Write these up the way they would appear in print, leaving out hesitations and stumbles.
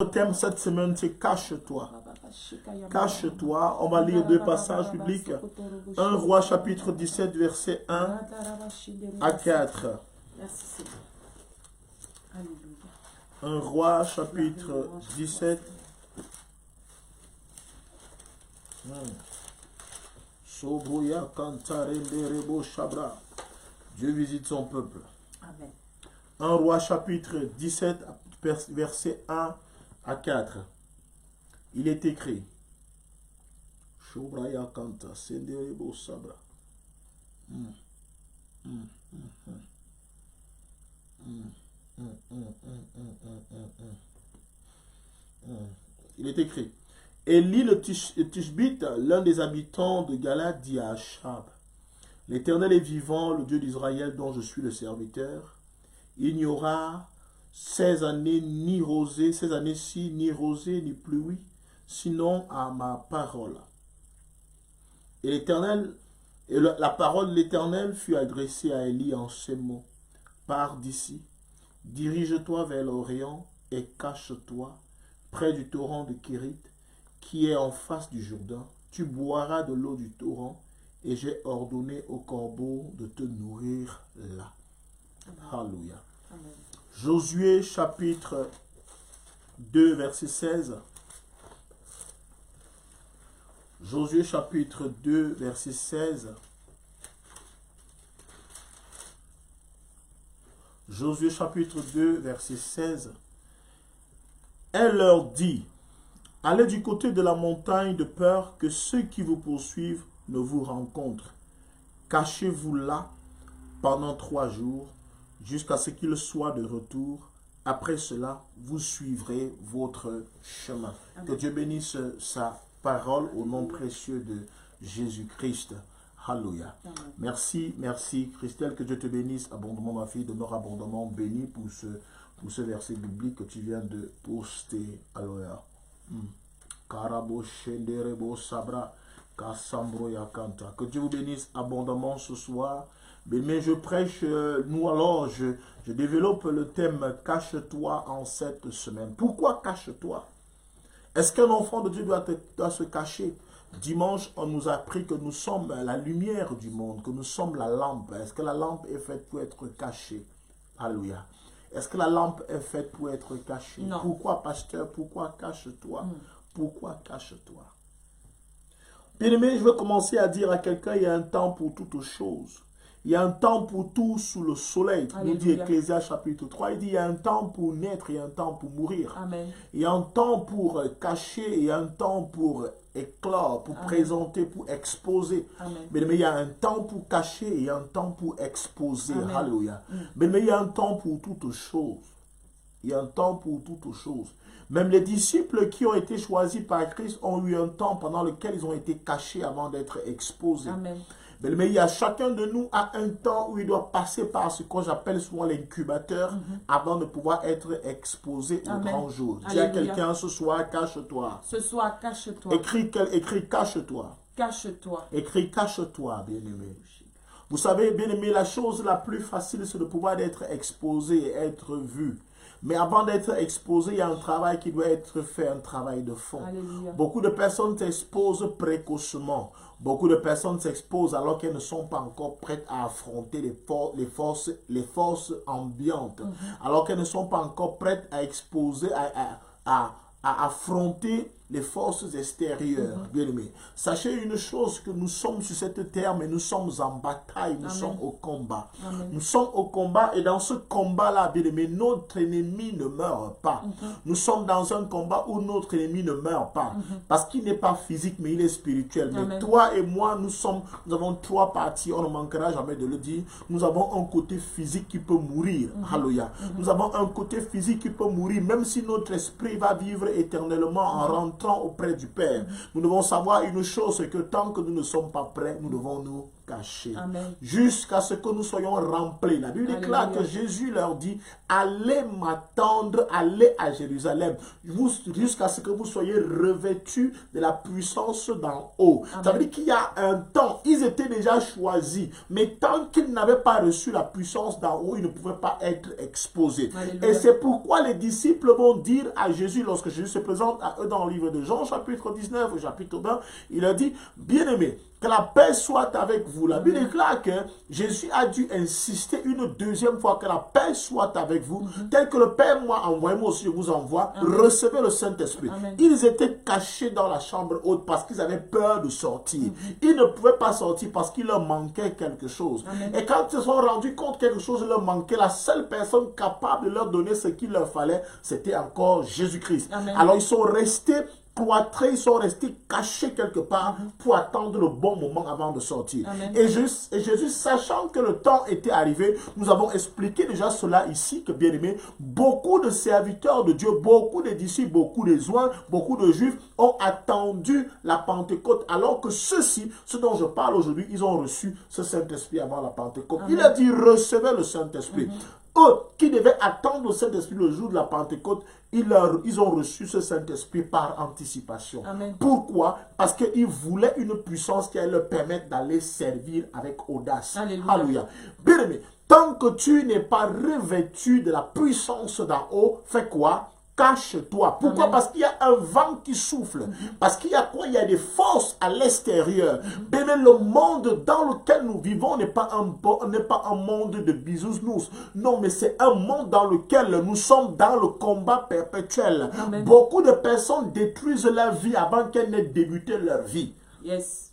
Le thème cette semaine, c'est cache-toi. Cache-toi. On va lire deux passages bibliques. 1 Roi chapitre 17, verset 1 à 4. 1 Roi chapitre 17. Sobroya Kantaremberebo Shabra. Dieu visite son peuple. Amen. 1 Roi chapitre 17, verset 1 à 4. Il est écrit. Shobraya Kanta Senderebo Sabra. Il est écrit. Élie le Tishbite, l'un des habitants de Galade, dit à Achab, l'Éternel est vivant, le Dieu d'Israël dont je suis le serviteur. Il n'y aura 16 années ni rosée, 16 années-ci, ni rosée, ni pluie, sinon à ma parole. Et l'Éternel, la parole de l'Éternel fut adressée à Élie en ces mots. Pars d'ici, dirige-toi vers l'Orient et cache-toi près du torrent de Kérit, qui est en face du Jourdain. Tu boiras de l'eau du torrent, et j'ai ordonné aux corbeaux de te nourrir là. Alléluia. Josué chapitre 2, verset 16. Josué chapitre 2, verset 16. Josué chapitre 2, verset 16. Elle leur dit, allez du côté de la montagne de peur que ceux qui vous poursuivent ne vous rencontrent. Cachez-vous là pendant 3 jours jusqu'à ce qu'il soit de retour. Après cela, vous suivrez votre chemin. Amen. Que Dieu bénisse sa parole au nom précieux de Jésus-Christ. Alléluia. Merci, merci Christelle, que Dieu te bénisse abondamment ma fille, demeure abondamment bénie pour ce verset biblique que tu viens de poster. Alléluia. Karabo Shenderebo Sabra Kasambro Yakanta. Que Dieu vous bénisse abondamment ce soir. Mais je prêche, je développe le thème cache-toi en cette semaine. Pourquoi cache-toi? Est-ce qu'un enfant de Dieu doit se cacher? Dimanche, on nous a appris que nous sommes la lumière du monde, que nous sommes la lampe. Est-ce que la lampe est faite pour être cachée? Alléluia. Est-ce que la lampe est faite pour être cachée? Non. Pourquoi, pasteur? Pourquoi cache-toi? Pourquoi cache-toi? Bien-aimé, je veux commencer à dire à quelqu'un, il y a un temps pour toutes choses. Il y a un temps pour tout sous le soleil. Alléluia. Nous dit Ecclésias chapitre 3. Il dit il y a un temps pour naître, il y a un temps pour mourir. Amen. Il y a un temps pour cacher, il y a un temps pour éclore, pour présenter, pour exposer. Mais il y a un temps pour cacher, il y a un temps pour exposer. Amen. Alléluia. Mais il y a un temps pour toutes choses. Il y a un temps pour toutes choses. Même les disciples qui ont été choisis par Christ ont eu un temps pendant lequel ils ont été cachés avant d'être exposés. Amen. Mais il y a chacun de nous a un temps où il doit passer par ce que j'appelle souvent l'incubateur avant de pouvoir être exposé au grand jour. Dis à quelqu'un ce soir, cache-toi. Ce soir, cache-toi. Écris cache-toi. Cache-toi. Écris cache-toi, bien-aimé. Vous savez, bien-aimé, la chose la plus facile, c'est de pouvoir être exposé et être vu. Mais avant d'être exposé, il y a un travail qui doit être fait, un travail de fond. Alléluia. Beaucoup de personnes s'exposent précocement. Beaucoup de personnes s'exposent alors qu'elles ne sont pas encore prêtes à affronter les forces ambiantes. Alors qu'elles ne sont pas encore prêtes à exposer, à affronter les forces extérieures. Bien-aimés, sachez une chose, que nous sommes sur cette terre, mais nous sommes en bataille, nous sommes au combat. Amen. Nous sommes au combat, et dans ce combat-là, bien-aimés, notre ennemi ne meurt pas. Nous sommes dans un combat où notre ennemi ne meurt pas, parce qu'il n'est pas physique, mais il est spirituel. Mais Amen. Toi et moi, nous avons 3 parties, on ne manquera jamais de le dire. Nous avons un côté physique qui peut mourir. Alléluia. Nous avons un côté physique qui peut mourir, même si notre esprit va vivre éternellement en rentrant auprès du Père. Nous devons savoir une chose, c'est que tant que nous ne sommes pas prêts, nous devons nous cachés. Amen. Jusqu'à ce que nous soyons remplis. La Bible déclare Alléluia. que Jésus leur dit, allez m'attendre, allez à Jérusalem, jusqu'à ce que vous soyez revêtus de la puissance d'en haut. Amen. Ça veut dire qu'il y a un temps, ils étaient déjà choisis, mais tant qu'ils n'avaient pas reçu la puissance d'en haut, ils ne pouvaient pas être exposés. Alléluia. Et c'est pourquoi les disciples vont dire à Jésus, lorsque Jésus se présente à eux dans le livre de Jean, chapitre 19, au chapitre 20, il a dit, bien-aimés, que la paix soit avec vous. La Bible déclare que Jésus a dû insister une deuxième fois que la paix soit avec vous. Tel que le Père m'a envoyé, moi aussi je vous envoie. Recevez le Saint-Esprit. Ils étaient cachés dans la chambre haute parce qu'ils avaient peur de sortir. Ils ne pouvaient pas sortir parce qu'il leur manquait quelque chose. Amen. Et quand ils se sont rendus compte que quelque chose leur manquait, la seule personne capable de leur donner ce qu'il leur fallait, c'était encore Jésus-Christ. Amen. Alors ils sont restés cloîtrés, ils sont restés cachés quelque part pour attendre le bon moment avant de sortir. Amen. Et Jésus, sachant que le temps était arrivé, nous avons expliqué déjà cela ici, que bien aimé, beaucoup de serviteurs de Dieu, beaucoup de disciples, beaucoup de joints, beaucoup de juifs ont attendu la Pentecôte, alors que ceux-ci, ceux dont je parle aujourd'hui, ils ont reçu ce Saint-Esprit avant la Pentecôte. Amen. Il a dit, recevez le Saint-Esprit. Eux qui devaient attendre le Saint-Esprit le jour de la Pentecôte, ils ont reçu ce Saint-Esprit par anticipation. Amen. Pourquoi? Parce qu'ils voulaient une puissance qui allait leur permettre d'aller servir avec audace. Alléluia. Alléluia. Bien aimé, tant que tu n'es pas revêtu de la puissance d'en haut, fais quoi? Cache-toi. Pourquoi? Amen. Parce qu'il y a un vent qui souffle. Parce qu'il y a quoi? Il y a des forces à l'extérieur. Bien, le monde dans lequel nous vivons n'est pas un monde de bisounours. Non, mais c'est un monde dans lequel nous sommes dans le combat perpétuel. Amen. Beaucoup de personnes détruisent leur vie avant qu'elles n'aient débuté leur vie. Yes.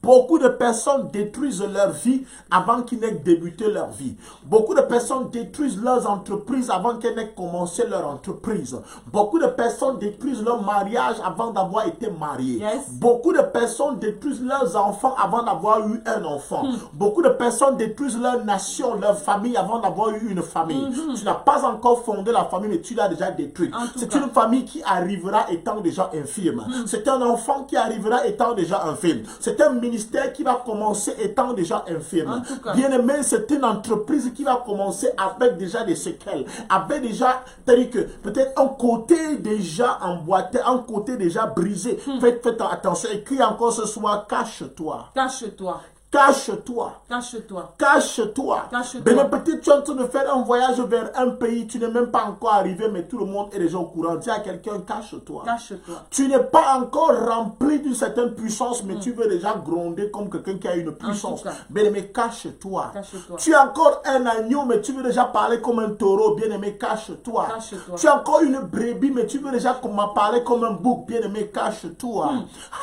Beaucoup de personnes détruisent leur vie avant qu'ils n'aient débuté leur vie. Beaucoup de personnes détruisent leurs entreprises avant qu'elles n'aient commencé leur entreprise. Beaucoup de personnes détruisent leur mariage avant d'avoir été mariées. Yes. Beaucoup de personnes détruisent leurs enfants avant d'avoir eu un enfant. Beaucoup de personnes détruisent leur nation, leur famille avant d'avoir eu une famille. Tu n'as pas encore fondé la famille, mais tu l'as déjà détruite. C'est une famille qui arrivera étant déjà infirme. C'est un enfant qui arrivera étant déjà infirme. C'est un ministère qui va commencer étant déjà infirme. Bien aimé, c'est une entreprise qui va commencer avec déjà des séquelles, avec déjà, c'est-à-dire que peut-être un côté déjà emboîté, un côté déjà brisé. Faites attention, écris encore ce soir, cache-toi. Cache-toi. Cache-toi. Cache-toi. Cache-toi. Cache-toi. Ben, peut-être tu es en train de faire un voyage vers un pays, tu n'es même pas encore arrivé, mais tout le monde est déjà au courant. Dis à quelqu'un, cache-toi. Cache-toi. Tu n'es pas encore rempli d'une certaine puissance, mais tu veux déjà gronder comme quelqu'un qui a une puissance. Bien-aimé, cache-toi. Cache-toi. Tu es encore un agneau, mais tu veux déjà parler comme un taureau. Bien-aimé, cache-toi. Cache-toi. Tu es encore une brebis, mais tu veux déjà parler comme un bouc. Bien-aimé, cache-toi.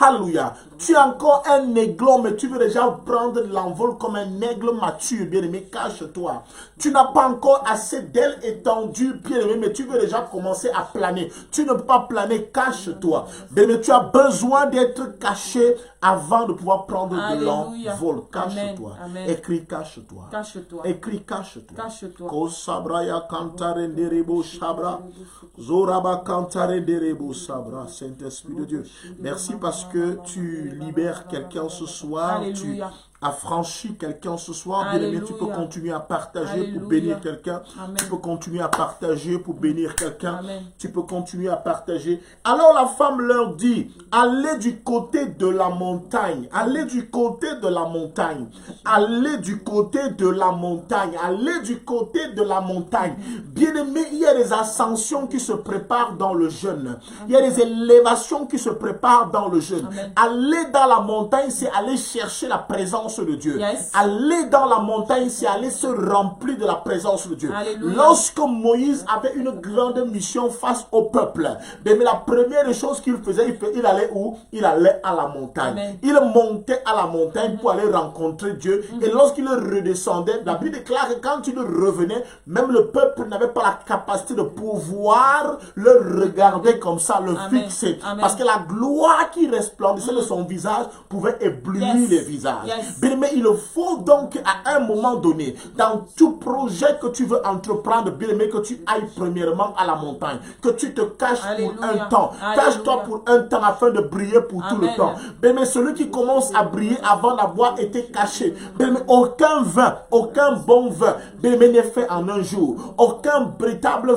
Alléluia. Tu es encore un aiglon, mais tu veux déjà prendre de l'envol comme un aigle mature. Bien-aimé, cache-toi. Tu n'as pas encore assez d'ailes étendues, bien-aimé, mais tu veux déjà commencer à planer. Tu ne peux pas planer, cache-toi. Bien-aimé, tu as besoin d'être caché avant de pouvoir prendre de l'envol. Cache-toi. Écris cache-toi. Cache-toi. Écris cache-toi. Cache-toi. Kosabraya kantare derebo shabra. Zoraba kantare derebo sabra. Saint-Esprit de Dieu. Merci parce que tu libères quelqu'un ce soir. Alléluia. Tu as franchi quelqu'un ce soir. Bien-aimé, tu peux continuer à partager pour bénir quelqu'un. Tu peux continuer à partager pour bénir quelqu'un. Tu peux continuer à partager. Alors la femme leur dit, allez du côté de la montagne. Allez du côté de la montagne. Allez du côté de la montagne. Allez du côté de la montagne. Bien-aimé, il y a des ascensions qui se préparent dans le jeûne. Il y a des élévations qui se préparent dans le jeûne. Aller dans la montagne, c'est aller chercher la présence de Dieu. Yes. Aller dans la montagne, c'est aller se remplir de la présence de Dieu. Alléluia. Lorsque Moïse avait une grande mission face au peuple, mais la première chose qu'il faisait, il allait où? Il allait à la montagne. Amen. Il montait à la montagne pour aller rencontrer Dieu. Et lorsqu'il redescendait, la Bible déclare que quand il revenait, même le peuple n'avait pas la capacité de pouvoir le regarder comme ça, le fixer. Parce que la gloire qui resplendissait de son visage pouvait éblouir les visages. Bien-aimé, il faut donc à un moment donné, dans tout projet que tu veux entreprendre, bien-aimé, que tu ailles premièrement à la montagne, que tu te caches pour un temps. Cache-toi pour un temps afin de briller pour tout le temps. Bien-aimé, celui qui commence à briller avant d'avoir été caché. Bien-aimé, aucun vin, aucun bon vin, bien-aimé, n'est fait en un jour. Aucun véritable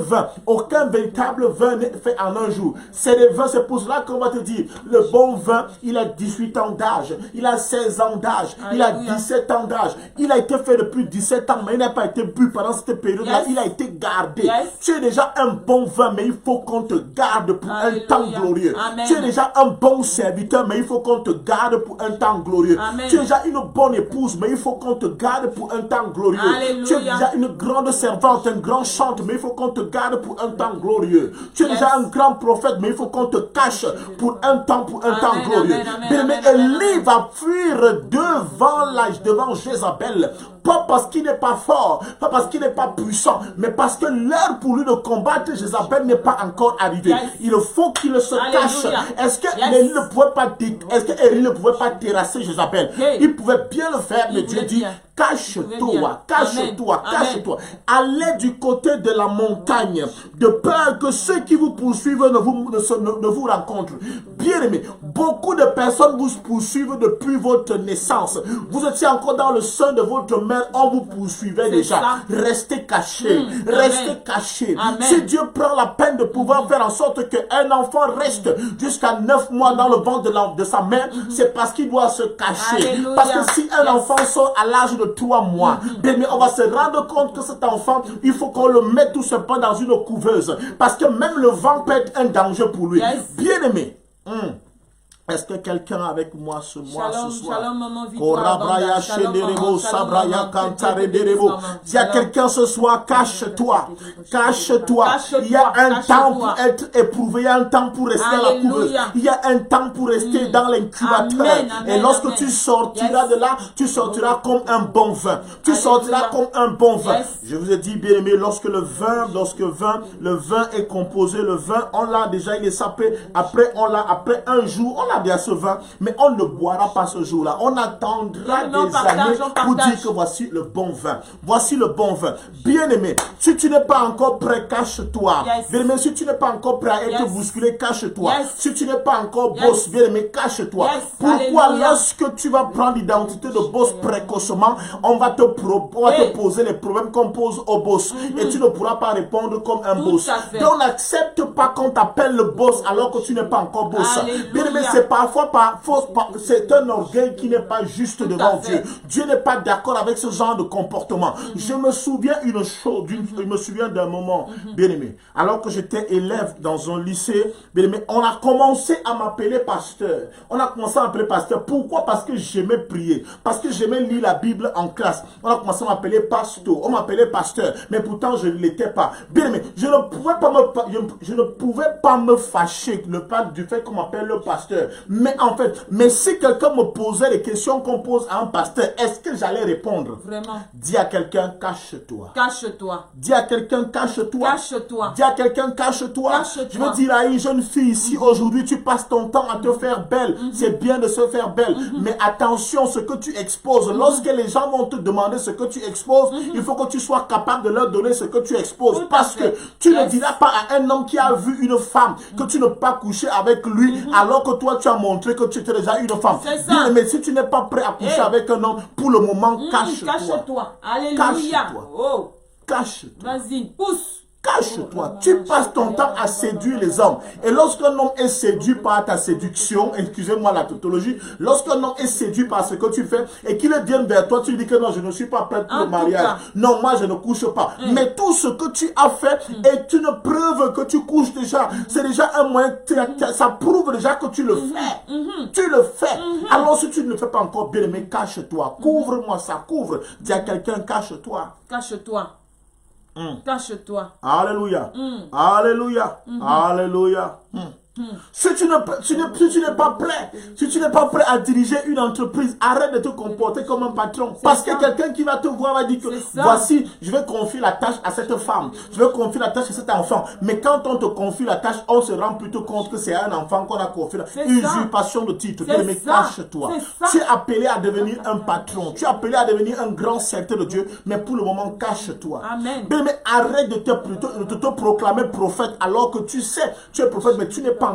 vin n'est fait en un jour. C'est les vins, c'est pour cela qu'on va te dire, le bon vin, il a 18 ans d'âge, il a 16 ans d'âge, il a 17 ans d'âge, il a été fait depuis 17 ans, mais il n'a pas été bu pendant cette période-là, il a été gardé. Tu es déjà un bon vin, mais il faut qu'on te garde pour un temps glorieux. Tu es déjà un bon serviteur, mais il faut qu'on te garde pour un temps glorieux. Tu es déjà une bonne épouse, mais il faut qu'on te garde pour un temps glorieux. Tu es déjà une grande servante, un grand chante, mais il faut qu'on te garde pour un temps glorieux. Tu es déjà un grand prophète, mais il faut qu'on te cache pour un temps glorieux. Bien-aimé, Élie va fuir devant Jézabel. Pas parce qu'il n'est pas fort, pas parce qu'il n'est pas puissant, mais parce que l'heure pour lui de combattre Jézabel n'est pas encore arrivée. Il faut qu'il se cache. Est-ce que Élie ne pouvait pas terrasser Jézabel? Il pouvait bien le faire, mais Dieu dit, cache-toi, cache-toi, cache-toi. Allez du côté de la montagne, de peur que ceux qui vous poursuivent ne vous rencontrent. Bien-aimés, beaucoup de personnes vous poursuivent depuis votre naissance. Vous étiez encore dans le sein de votre mère, on vous poursuivait déjà. Restez cachés, restez cachés. Si Dieu prend la peine de pouvoir faire en sorte qu'un enfant reste jusqu'à 9 mois dans le ventre de sa mère, c'est parce qu'il doit se cacher. Alléluia. Parce que si un enfant sort à l'âge de 3 mois, bien, on va se rendre compte que cet enfant, il faut qu'on le mette tout simplement dans une couveuse. Parce que même le vent peut être un danger pour lui. Bien aimé. Est-ce que quelqu'un avec moi ce soir? Shalom, maman, Il y a quelqu'un ce soir, cache-toi. Cache-toi. Il y a un temps pour être éprouvé, il y a un temps pour rester à la couveuse. Il y a un temps pour rester dans l'incubateur. Et lorsque tu sortiras de là, tu sortiras comme un bon vin. Tu sortiras comme un bon vin. Je vous ai dit, bien aimé, lorsque le vin est composé, le vin, on l'a déjà, il est sapé. Après un jour, on a bien ce vin, mais on ne boira pas ce jour-là. On attendra des années pour dire que voici le bon vin. Voici le bon vin. Bien-aimé, si tu n'es pas encore prêt, cache-toi. Bien-aimé, si tu n'es pas encore prêt à être bousculé, cache-toi. Si tu n'es pas encore boss, bien-aimé, cache-toi. Pourquoi lorsque tu vas prendre l'identité de boss précocement, on va te poser les problèmes qu'on pose au boss et tu ne pourras pas répondre comme un boss. Donc n'accepte pas qu'on t'appelle le boss alors que tu n'es pas encore boss. Bien-aimé, c'est c'est un orgueil qui n'est pas juste devant Dieu. Dieu n'est pas d'accord avec ce genre de comportement. Je me souviens d'un moment, bien-aimé, alors que j'étais élève dans un lycée, bien-aimé, on a commencé à m'appeler pasteur. On a commencé à m'appeler pasteur. Pourquoi? Parce que j'aimais prier. Parce que j'aimais lire la Bible en classe. On a commencé à m'appeler pasteur. On m'appelait pasteur. Mais pourtant, je ne l'étais pas. Bien-aimé, je ne pouvais pas me fâcher du fait qu'on m'appelle le pasteur. Mais en fait, si quelqu'un me posait les questions qu'on pose à un pasteur, est-ce que j'allais répondre? Vraiment. Dis à quelqu'un, cache-toi. Cache-toi. Dis à quelqu'un, cache-toi. Cache-toi. Dis à quelqu'un, cache-toi. Je veux dire à une jeune fille ici, aujourd'hui, tu passes ton temps à te faire belle. C'est bien de se faire belle. Mais attention, ce que tu exposes, lorsque les gens vont te demander ce que tu exposes, il faut que tu sois capable de leur donner ce que tu exposes. Parce que tu ne diras pas à un homme qui a vu une femme que tu ne peux pas coucher avec lui, alors que toi, tu as montré que tu étais déjà une femme. Bien, mais si tu n'es pas prêt à coucher avec un homme, pour le moment, cache-toi. Cache-toi. Alléluia. Cache-toi. Oh. Cache-toi. Vas-y, pousse. Cache-toi. Tu passes ton temps à séduire les hommes. Et lorsqu'un homme est séduit par ta séduction, excusez-moi la tautologie, lorsqu'un homme est séduit par ce que tu fais et qu'il vient vers toi, tu lui dis que non, je ne suis pas prête pour le mariage. Non, moi, je ne couche pas. Mais tout ce que tu as fait est une preuve que tu couches déjà. C'est déjà un moyen, ça prouve déjà que tu le fais. Tu le fais. Alors, si tu ne le fais pas encore, bien aimé, cache-toi. Couvre-moi ça, couvre. Dis à quelqu'un, cache-toi. Cache-toi. Cache-toi. Alléluia. Alléluia. Alléluia. Si tu n'es pas prêt à diriger une entreprise, arrête de te comporter comme un patron. Parce que quelqu'un qui va te voir va dire que voici, je vais confier la tâche à cette femme, je vais confier la tâche à cet enfant. Mais quand on te confie la tâche, on se rend plutôt compte que c'est un enfant qu'on a confié. Usurpation de titre. Mais cache-toi. Tu es appelé à devenir un patron. Tu es appelé à devenir un grand serviteur de Dieu. Mais pour le moment, cache-toi. Mais arrête de te proclamer prophète alors que tu sais, tu es prophète, mais tu n'es pas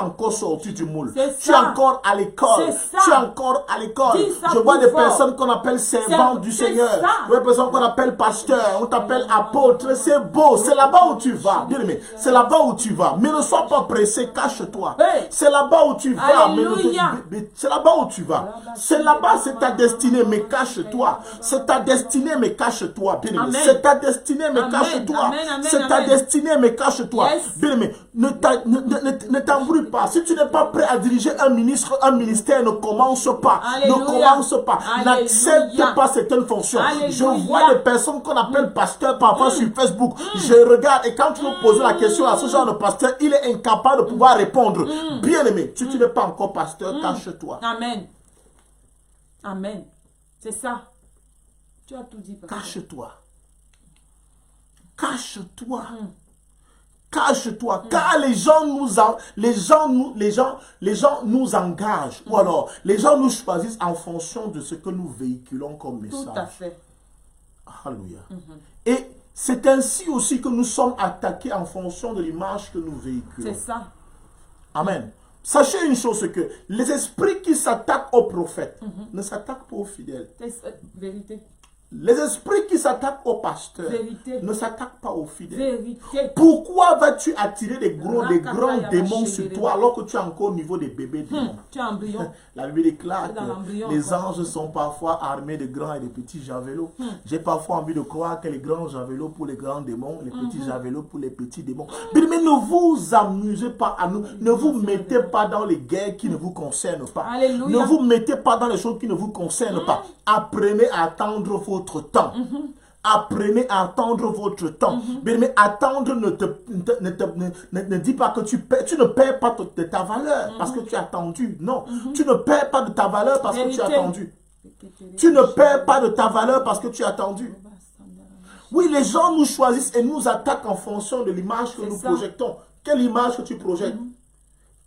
encore sorti du moule. Tu es encore à l'école. Tu es encore à l'école. Je vois des personnes qu'on appelle servants du Seigneur. Je vois des personnes qu'on appelle pasteurs. On t'appelle apôtre. C'est beau. C'est là-bas où tu vas. Bien aimé. C'est là-bas où tu vas. Mais ne sois pas pressé. Cache-toi. C'est là-bas où tu vas. C'est là-bas où tu vas. C'est là-bas, c'est ta destinée. Mais cache-toi. C'est ta destinée. Mais cache-toi. Bien aimé. C'est ta destinée. Mais cache-toi. C'est ta destinée. Mais cache-toi. Bien aimé. Ne t'embrouille pas. Si tu n'es pas prêt à diriger un ministère, ne commence pas. Ne commence pas. N'accepte pas certaines fonctions. Je vois des personnes qu'on appelle pasteurs parfois sur Facebook. Je regarde et quand tu me poses la question à ce genre de pasteur, il est incapable de pouvoir répondre. Bien aimé, si tu n'es pas encore pasteur, cache-toi. Amen. Amen. C'est ça. Tu as tout dit. Cache-toi. Cache-toi. Cache-toi, car les gens nous engagent, ou alors les gens nous choisissent en fonction de ce que nous véhiculons comme message. Tout à fait. Alléluia. Et c'est ainsi aussi que nous sommes attaqués en fonction de l'image que nous véhiculons. C'est ça. Amen. Sachez une chose, c'est que les esprits qui s'attaquent aux prophètes ne s'attaquent pas aux fidèles. C'est vérité. Les esprits qui s'attaquent aux pasteurs ne s'attaquent pas aux fidèles. Vérité. Pourquoi vas-tu attirer des grands démons sur toi alors que tu es encore au niveau des bébés démons? Tu es embryon. La Bible déclare que les anges sont parfois armés de grands et de petits javelots. J'ai parfois envie de croire que les grands javelots pour les grands démons, les petits javelots pour les petits démons. Mais ne vous amusez pas à nous. Ne vous mettez pas dans les guerres qui ne vous concernent pas. Alléluia. Ne vous mettez pas dans les choses qui ne vous concernent pas. Apprenez à attendre votre temps. Apprenez à attendre votre temps. Mais attendre ne dit pas que tu ne perds pas de ta valeur parce que tu as attendu. Non, tu ne perds pas de ta valeur parce que tu as attendu. Tu ne perds pas de ta valeur parce que tu as attendu. Oui, les gens nous choisissent et nous attaquent en fonction de l'image que nous projetons. Quelle image que tu projettes?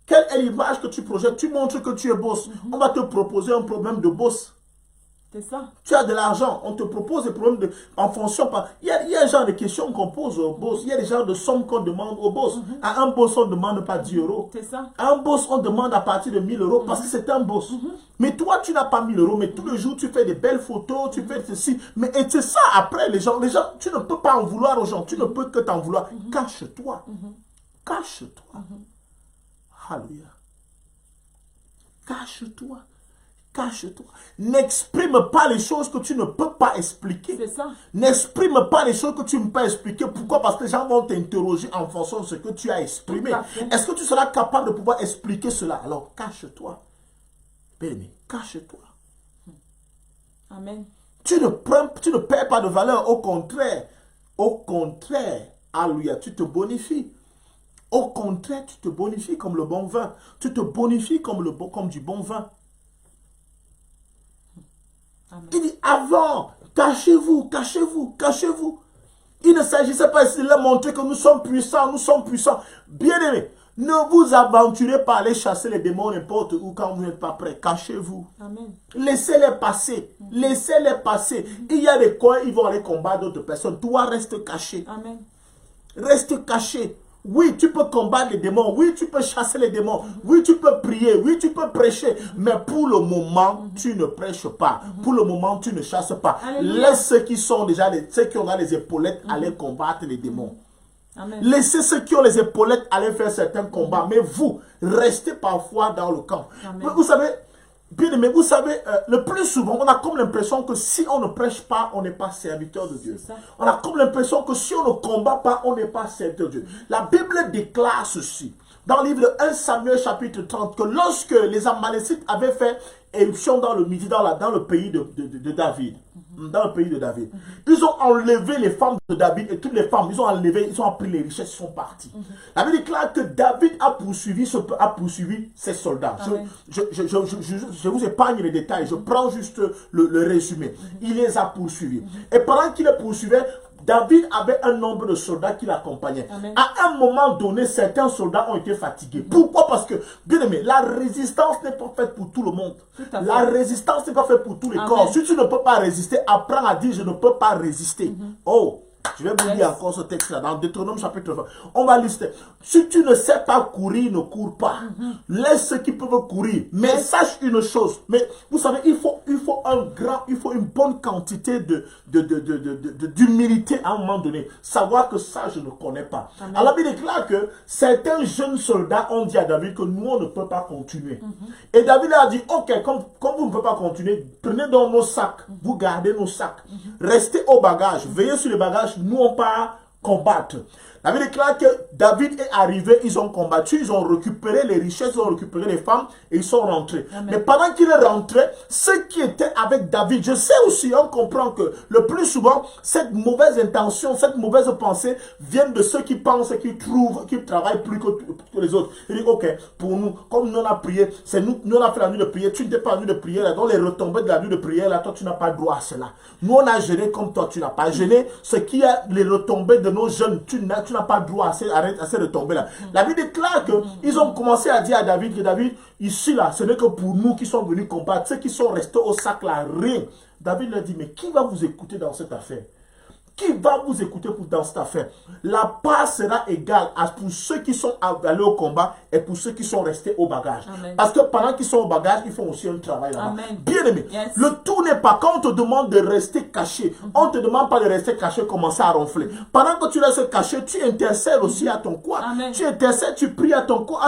Quelle est l'image que tu projettes? Tu montres que tu es boss. On va te proposer un problème de boss. C'est ça. Tu as de l'argent, on te propose des problèmes en fonction. Il y a un genre de questions qu'on pose au boss. Il y a des genres de sommes qu'on demande au boss. À un boss, on ne demande pas 10 euros. C'est ça. À un boss, on demande à partir de 1000 euros parce que c'est un boss. Mais toi, tu n'as pas 1000 euros. Mais tous les jours, tu fais des belles photos, tu fais ceci. Mais et c'est ça après, les gens, tu ne peux pas en vouloir aux gens. Tu ne peux que t'en vouloir. Cache-toi. Cache-toi. Alléluia. Cache-toi. Cache-toi. N'exprime pas les choses que tu ne peux pas expliquer. C'est ça. N'exprime pas les choses que tu ne peux pas expliquer. Pourquoi? Parce que les gens vont t'interroger en fonction de ce que tu as exprimé. Est-ce que tu seras capable de pouvoir expliquer cela? Alors, cache-toi. Bien-aimé, cache-toi. Amen. Tu ne perds pas de valeur. Au contraire. Au contraire. Alléluia. Tu te bonifies. Au contraire, tu te bonifies comme le bon vin. Tu te bonifies comme du bon vin. Amen. Il dit avant, cachez-vous, cachez-vous, cachez-vous. Il ne s'agissait pas ici de montrer que nous sommes puissants, nous sommes puissants. Bien-aimés, ne vous aventurez pas à aller chasser les démons n'importe où quand vous n'êtes pas prêts. Cachez-vous. Laissez-les passer. Laissez-les passer. Il y a des coins, ils vont aller combattre d'autres personnes. Toi, reste caché. Amen. Reste caché. Oui, tu peux combattre les démons. Oui, tu peux chasser les démons. Oui, tu peux prier. Oui, tu peux prêcher. Mais pour le moment, tu ne prêches pas. Pour le moment, tu ne chasses pas. Alléluia. Laisse ceux qui sont déjà ceux qui ont les épaulettes aller combattre les démons. Amen. Laissez ceux qui ont les épaulettes aller faire certains combats. Mais vous, restez parfois dans le camp. Amen. Mais vous savez, bien aimé, vous savez, le plus souvent, on a comme l'impression que si on ne prêche pas, on n'est pas serviteur de Dieu. On a comme l'impression que si on ne combat pas, on n'est pas serviteur de Dieu. La Bible déclare ceci, dans le livre de 1 Samuel chapitre 30, que lorsque les Amalécites avaient fait éruption dans le midi, dans le pays de David. Dans le pays de David. Ils ont enlevé les femmes de David et toutes les femmes, ils ont enlevé, ils ont pris les richesses, ils sont partis. La Bible déclare que David a poursuivi ses soldats. Je vous épargne les détails, je prends juste le résumé. Il les a poursuivis. Et pendant qu'il les poursuivait, David avait un nombre de soldats qui l'accompagnaient. À un moment donné, certains soldats ont été fatigués. Pourquoi? Parce que, bien aimé, la résistance n'est pas faite pour tout le monde. La résistance n'est pas faite pour tous les corps. Si tu ne peux pas résister, apprends à dire je ne peux pas résister. Oh! Je vais vous lire encore ce texte-là, dans Deutéronome chapitre 20. On va lister. Si tu ne sais pas courir, ne cours pas. Laisse ceux qui peuvent courir. Mais sache une chose. Mais vous savez, il faut une bonne quantité d'humilité à un moment donné. Savoir que ça, je ne connais pas. Amen. Alors, il déclare que certains jeunes soldats ont dit à David que nous, on ne peut pas continuer. Et David a dit, ok, comme vous ne pouvez pas continuer, prenez donc nos sacs. Vous gardez nos sacs. Restez au bagage. Veillez sur les bagages. Nous, on part combattre. La Bible déclare que David est arrivé, ils ont combattu, ils ont récupéré les richesses, ils ont récupéré les femmes et ils sont rentrés. Amen. Mais pendant qu'il est rentré, ceux qui étaient avec David, je sais aussi, on comprend que le plus souvent, cette mauvaise intention, cette mauvaise pensée viennent de ceux qui pensent, qui trouvent, qui travaillent plus que les autres. Ils disent, ok, pour nous, comme nous on a prié, c'est nous on a fait la nuit de prière, tu n'étais pas la nuit de prière, là, donc les retombées de la nuit de prière, là, toi tu n'as pas droit à cela. Nous on a gêné comme toi, tu n'as pas gêné. Ce qui est les retombées de nos jeunes, tu n'as pas droit à ces retombées-là. La Bible déclare qu'ils ont commencé à dire à David que David, ici là, ce n'est que pour nous qui sommes venus combattre, ceux qui sont restés au sac là, rien. David leur dit, mais qui va vous écouter dans cette affaire? Qui va vous écouter dans cette affaire? La part sera égale pour ceux qui sont allés au combat et pour ceux qui sont restés au bagage. Amen. Parce que pendant qu'ils sont au bagage, ils font aussi un travail là-bas. Bien aimé, le tout n'est pas, quand on te demande de rester caché, on ne te demande pas de rester caché, commencer à ronfler. Pendant que tu restes caché, tu intercèdes aussi à ton coin. Amen. Tu intercèdes, tu pries à ton coin,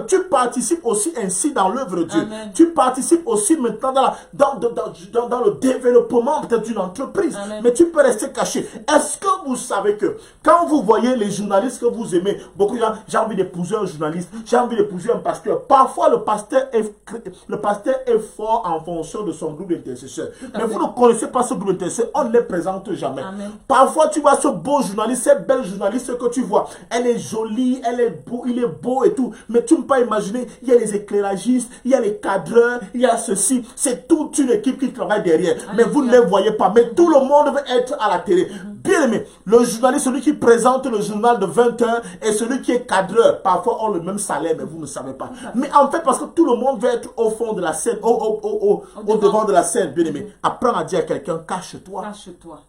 tu participes aussi ainsi dans l'œuvre de Dieu. Amen. Tu participes aussi maintenant dans le développement peut-être d'une entreprise. Amen. Mais tu peux rester caché. Est-ce que vous savez que quand vous voyez les journalistes que vous aimez, beaucoup de gens, j'ai envie d'épouser un journaliste, j'ai envie d'épouser un pasteur. Parfois, le pasteur est fort en fonction de son groupe d'intercesseurs. Mais vous ne connaissez pas ce groupe d'intercesseurs, on ne les présente jamais. Amen. Parfois, tu vois ce beau journaliste, cette belle journaliste que tu vois, elle est jolie, il est beau et tout. Mais tu ne peux pas imaginer, il y a les éclairagistes, il y a les cadreurs, il y a ceci. C'est toute une équipe qui travaille derrière. Amen. Mais vous ne les voyez pas. Mais tout le monde veut être à la télé. Bien aimé, le journaliste, celui qui présente le journal de 20 heures et celui qui est cadreur, parfois ont le même salaire, mais vous ne savez pas. Mais en fait, parce que tout le monde veut être au fond de la scène, au devant de la scène, bien aimé. Apprends à dire à quelqu'un, cache-toi. Cache-toi.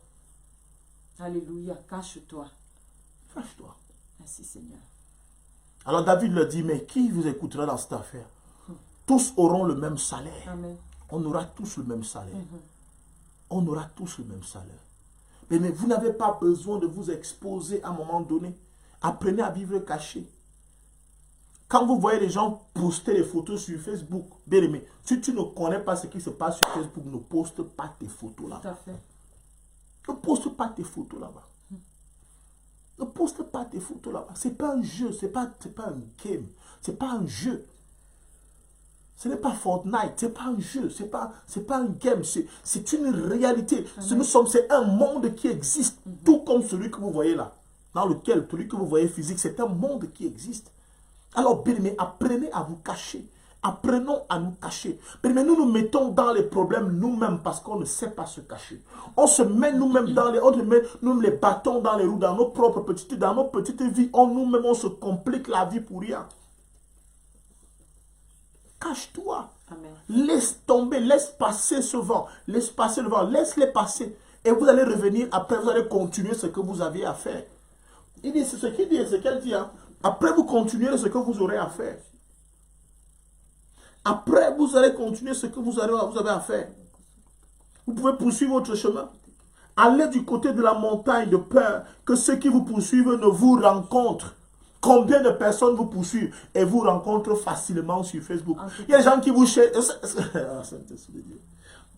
Alléluia, cache-toi. Cache-toi. Merci Seigneur. Alors David leur dit, mais qui vous écoutera dans cette affaire? Tous auront le même salaire. Amen. On aura tous le même salaire. On aura tous le même salaire. Mais vous n'avez pas besoin de vous exposer à un moment donné. Apprenez à vivre caché. Quand vous voyez les gens poster des photos sur Facebook, bien aimé, si tu ne connais pas ce qui se passe sur Facebook, ne poste pas tes photos là-bas. Tout à fait. Ne poste pas tes photos là-bas. Ne poste pas tes photos là-bas. Ce n'est pas un jeu, ce n'est pas un game, ce n'est pas un jeu. Ce n'est pas Fortnite, ce n'est pas un jeu, ce n'est pas un game, c'est une réalité. C'est un monde qui existe, tout comme celui que vous voyez là, dans lequel, celui que vous voyez physique, c'est un monde qui existe. Alors, bien aimé, apprenez à vous cacher. Apprenons à nous cacher. Mais nous nous mettons dans les problèmes nous-mêmes parce qu'on ne sait pas se cacher. On se met nous-mêmes nous les bâtons dans les roues, dans nos petites vies. Nous-mêmes, on se complique la vie pour rien. Cache-toi. Laisse tomber, laisse passer ce vent. Laisse passer le vent, laisse-les passer. Et vous allez revenir après, vous allez continuer ce que vous avez à faire. Il dit, c'est ce qu'il dit, c'est ce qu'elle dit. Hein. Après, vous continuez ce que vous aurez à faire. Après, vous allez continuer ce que vous avez à faire. Vous pouvez poursuivre votre chemin. Allez du côté de la montagne de peur que ceux qui vous poursuivent ne vous rencontrent. Combien de personnes vous poursuivent et vous rencontrent facilement sur Facebook? Il y a des gens qui vous cherchent.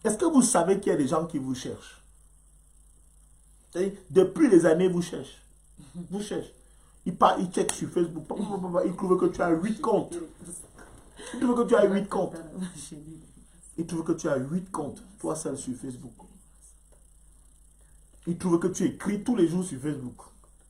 Est-ce que vous savez qu'il y a des gens qui vous cherchent? Depuis des années, vous cherchent. Vous cherchent. Ils checkent sur Facebook. Ils trouvent que tu as 8 comptes. Ils trouvent que tu as 8 comptes. Il trouve que tu as 8 comptes, toi seul sur Facebook. Il trouve que tu écris tous les jours sur Facebook.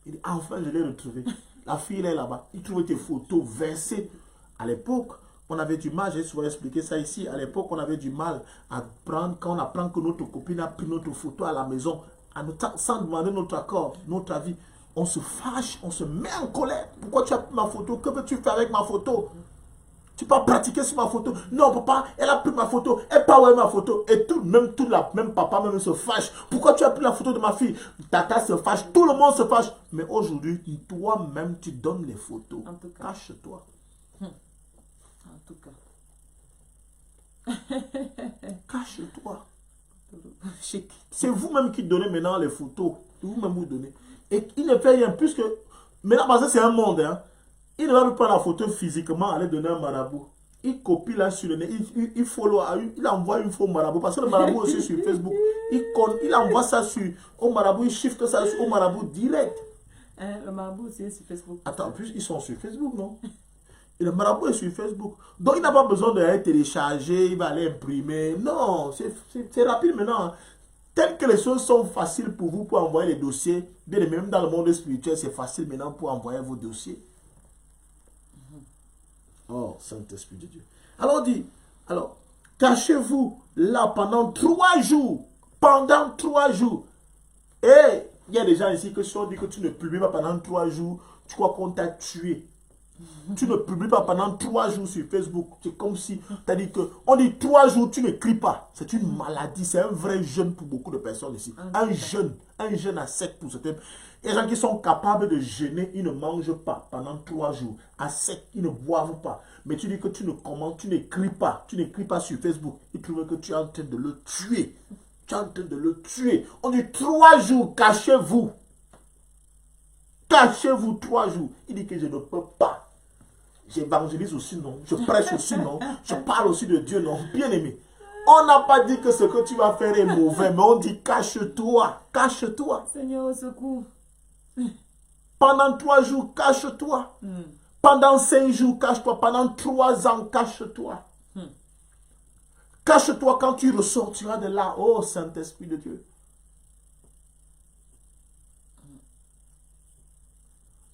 Il dit, enfin, je l'ai retrouvé. La fille, elle est là-bas. Il trouve tes photos versées. À l'époque, on avait du mal, j'ai souvent expliqué ça ici. À l'époque, on avait du mal à prendre, quand on apprend que notre copine a pris notre photo à la maison, sans demander notre accord, notre avis. On se fâche, on se met en colère. Pourquoi tu as pris ma photo? Que veux-tu faire avec ma photo? Tu peux pas pratiquer sur ma photo. Non, papa, elle a pris ma photo. Elle pas ouais ma photo. Et même papa même se fâche. Pourquoi tu as pris la photo de ma fille? Tata se fâche. Tout le monde se fâche. Mais aujourd'hui, toi-même, tu donnes les photos. Cache-toi. En tout cas. Cache-toi. C'est vous-même qui donnez maintenant les photos. Vous-même vous donnez. Et il ne fait rien. Puisque, maintenant, parce que c'est un monde, hein. Il ne va pas prendre la photo physiquement, aller donner un marabout. Il copie là sur le nez, il follow, il envoie une fois au marabout. Parce que le marabout aussi sur Facebook, il envoie ça au marabout, il shift ça au marabout direct. Le marabout aussi est sur Facebook. Attends, en plus, ils sont sur Facebook, non? Et le marabout est sur Facebook. Donc, il n'a pas besoin de télécharger, il va aller imprimer. Non, c'est rapide maintenant. Tel que les choses sont faciles pour vous pour envoyer les dossiers, bien même dans le monde spirituel, c'est facile maintenant pour envoyer vos dossiers. Oh, Saint-Esprit de Dieu. Alors dit, cachez-vous là pendant 3 jours. Pendant 3 jours. Et il y a des gens ici qui sont dit que tu ne publies pas pendant 3 jours. Tu crois qu'on t'a tué. Tu ne publies pas pendant 3 jours sur Facebook. C'est comme si, tu as dit que, on dit 3 jours, tu n'écris pas. C'est une maladie, c'est un vrai jeûne pour beaucoup de personnes ici. Un jeûne à sec pour certains. Il y a des gens qui sont capables de jeûner, ils ne mangent pas pendant 3 jours. À sec, ils ne boivent pas. Mais tu dis que tu n'écris pas sur Facebook. Ils trouvent que tu es en train de le tuer. Tu es en train de le tuer. On dit 3 jours, cachez-vous. Cachez-vous 3 jours. Il dit que je ne peux pas. J'évangélise aussi, non. Je prêche aussi, non. Je parle aussi de Dieu, non. Bien aimé. On n'a pas dit que ce que tu vas faire est mauvais, mais on dit cache-toi. Cache-toi. Seigneur, au secours. Pendant 3 jours, cache-toi. Pendant 5 jours, cache-toi. Pendant 3 ans, cache-toi. Cache-toi quand tu ressortiras de là. Oh, Saint-Esprit de Dieu.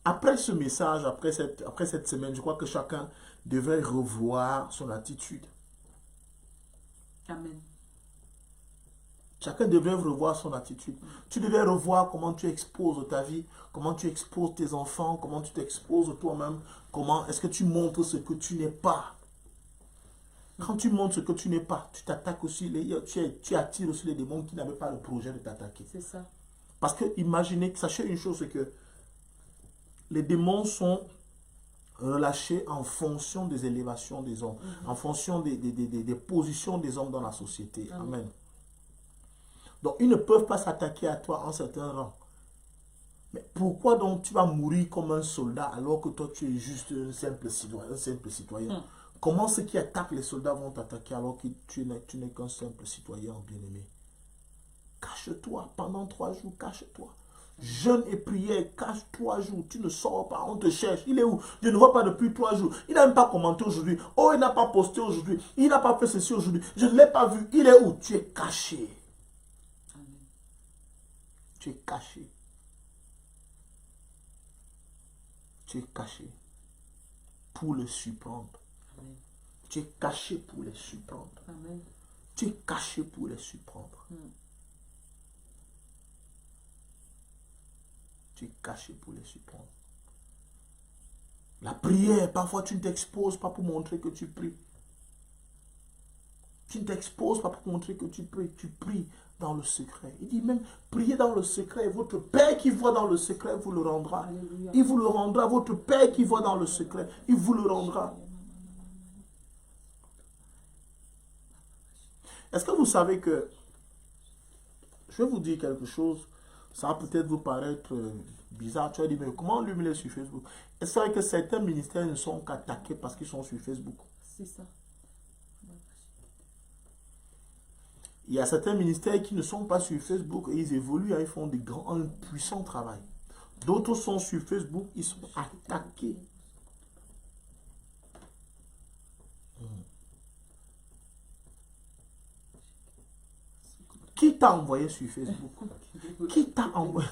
Après ce message, après cette semaine, je crois que chacun devrait revoir son attitude. Amen. Chacun devrait revoir son attitude. Tu devrais revoir comment tu exposes ta vie, comment tu exposes tes enfants, comment tu t'exposes toi-même, comment est-ce que tu montres ce que tu n'es pas. Quand tu montres ce que tu n'es pas, tu t'attaques aussi, tu attires aussi les démons qui n'avaient pas le projet de t'attaquer. C'est ça. Parce que imaginez, sachez une chose, c'est que les démons sont relâchés en fonction des élévations des hommes, en fonction des positions des hommes dans la société. Amen. Donc, ils ne peuvent pas s'attaquer à toi en certains rangs. Mais pourquoi donc tu vas mourir comme un soldat alors que toi tu es juste un simple citoyen? Comment ceux qui attaquent les soldats vont t'attaquer alors que tu n'es qu'un simple citoyen bien-aimé? Cache-toi pendant 3 jours, cache-toi. Jeûne et prière, cache 3 jours. Tu ne sors pas, on te cherche. Il est où? Je ne vois pas depuis 3 jours. Il n'a même pas commenté aujourd'hui. Oh, il n'a pas posté aujourd'hui. Il n'a pas fait ceci aujourd'hui. Je ne l'ai pas vu. Il est où? Tu es caché. Amen. Tu es caché. Tu es caché pour le surprendre. Amen. Tu es caché pour les surprendre. Amen. Tu es caché pour les surprendre. Tu es caché pour les surprendre. La prière, parfois tu ne t'exposes pas pour montrer que tu pries. Tu ne t'exposes pas pour montrer que tu pries. Tu pries dans le secret. Il dit même, priez dans le secret. Votre Père qui voit dans le secret vous le rendra. Alléluia. Il vous le rendra. Votre Père qui voit dans le secret, il vous le rendra. Est-ce que vous savez que, je vais vous dire quelque chose, ça va peut-être vous paraître bizarre. Tu vas dire, mais comment lui il est sur Facebook? Et c'est vrai que certains ministères ne sont qu'attaqués parce qu'ils sont sur Facebook. C'est ça. Il y a certains ministères qui ne sont pas sur Facebook et ils évoluent, ils font un puissant travail. D'autres sont sur Facebook, ils sont attaqués. Qui t'a envoyé sur Facebook? Qui t'a envoyé?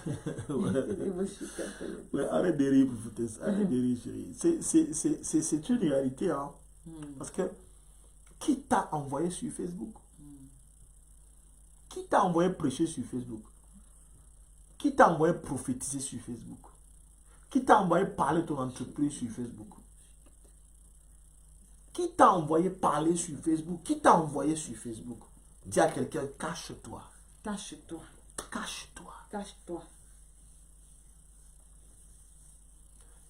Ouais, arrête de rire, arrête de rire, chérie. C'est une réalité, hein. Parce que qui t'a envoyé sur Facebook? Qui t'a envoyé prêcher sur Facebook? Qui t'a envoyé prophétiser sur Facebook? Qui t'a envoyé parler de ton entreprise sur Facebook? Qui t'a envoyé parler sur Facebook? Qui t'a envoyé sur Facebook? Dis à quelqu'un, cache-toi. Cache-toi. Cache-toi. Cache-toi.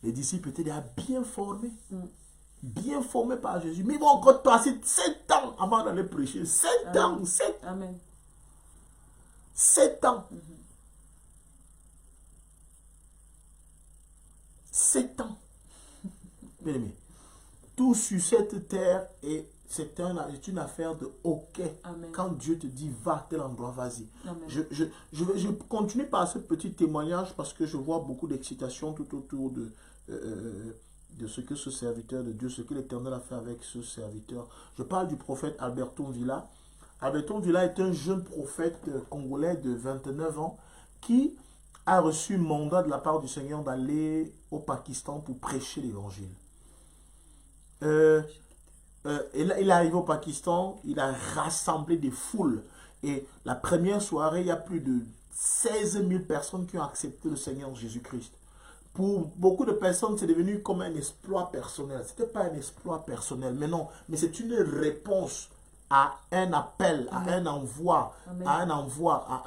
Les disciples étaient déjà bien formés. Bien formés par Jésus. Mais ils vont encore passer 7 ans avant d'aller prêcher. 7 ans. 7 Amen. 7 ans. 7 ans. Bien aimé. Tout sur cette terre et c'est une affaire de hockey. Amen. Quand Dieu te dit va à tel endroit, vas-y. Amen. Je continue par ce petit témoignage parce que je vois beaucoup d'excitation tout autour de ce que ce serviteur de Dieu, ce que l'Éternel a fait avec ce serviteur. Je parle du prophète Alberton Villa. Alberton Villa est un jeune prophète congolais de 29 ans qui a reçu mandat de la part du Seigneur d'aller au Pakistan pour prêcher l'évangile. Il est arrivé au Pakistan, il a rassemblé des foules. Et la première soirée, il y a plus de 16 000 personnes qui ont accepté le Seigneur Jésus-Christ. Pour beaucoup de personnes, c'est devenu comme un exploit personnel. Ce n'était pas un exploit personnel, mais non. Mais c'est une réponse à un appel, à un envoi, à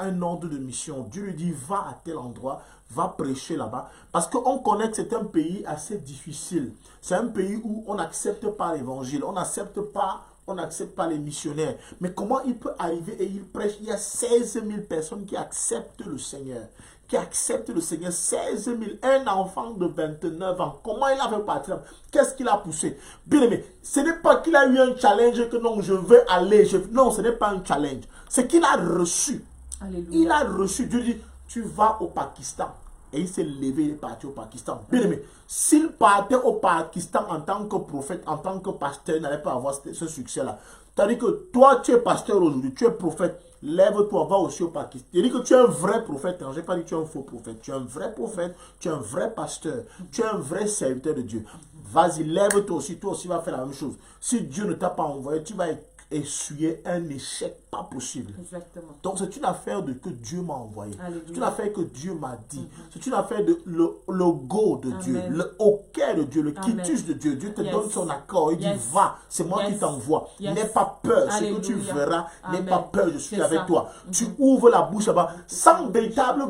un ordre de mission. Dieu lui dit, va à tel endroit, va prêcher là-bas. Parce qu'on connaît que c'est un pays assez difficile. C'est un pays où on n'accepte pas l'évangile, on n'accepte pas les missionnaires. Mais comment il peut arriver et il prêche? Il y a 16 000 personnes qui acceptent le Seigneur. 16 000, un enfant de 29 ans. Comment il a fait partir? Qu'est-ce qu'il a poussé? Bien aimé, ce n'est pas qu'il a eu un challenge que non, je veux aller. Non, ce n'est pas un challenge. C'est qu'il a reçu. Alléluia. Il a reçu. Dieu dit, tu vas au Pakistan. Et il s'est levé, il est parti au Pakistan. Bien aimé, s'il partait au Pakistan en tant que prophète, en tant que pasteur, il n'allait pas avoir ce succès-là. C'est-à-dire que toi, tu es pasteur aujourd'hui, tu es prophète, lève-toi, va aussi au Pakistan. Il dit que tu es un vrai prophète, je n'ai pas dit que tu es un faux prophète. Tu es un vrai prophète, tu es un vrai pasteur, tu es un vrai serviteur de Dieu. Vas-y, lève-toi aussi, toi aussi vas faire la même chose. Si Dieu ne t'a pas envoyé, tu vas essuyer un échec pas possible. Exactement. Donc c'est une affaire de que Dieu m'a envoyé. Alléluia. C'est une affaire que Dieu m'a dit. C'est une affaire de le go de Dieu, le OK de Dieu, le quitus de Dieu. Dieu te donne son accord. Il dit va, c'est moi qui t'envoie. N'aie pas peur. Ce que tu verras, n'aie pas peur, je suis avec toi. Tu ouvres la bouche là-bas sans véritable,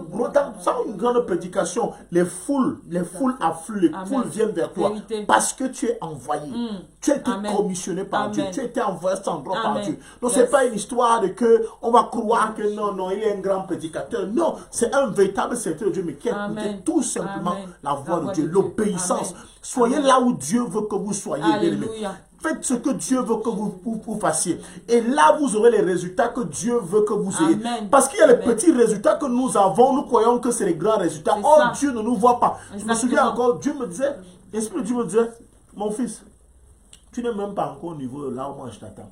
sans une grande prédication. Les foules affluent, les foules viennent vers toi. Parce que tu es envoyé. Tu as été commissionné par Dieu. Tu as été envoyé à cet endroit par Dieu. Donc c'est pas une histoire de que on va croire que non, il est un grand prédicateur. Non, c'est un véritable serviteur de Dieu, mais qui écoute tout simplement la voix de Dieu, l'obéissance. Soyez là où Dieu veut que vous soyez. Faites ce que Dieu veut que vous fassiez. Et là, vous aurez les résultats que Dieu veut que vous ayez. Parce qu'il y a les petits résultats que nous avons, nous croyons que c'est les grands résultats. Oh, Dieu ne nous voit pas. Je me souviens encore, Dieu me disait, l'Esprit de Dieu me disait, mon fils, tu n'es même pas encore au niveau de là où moi je t'attends.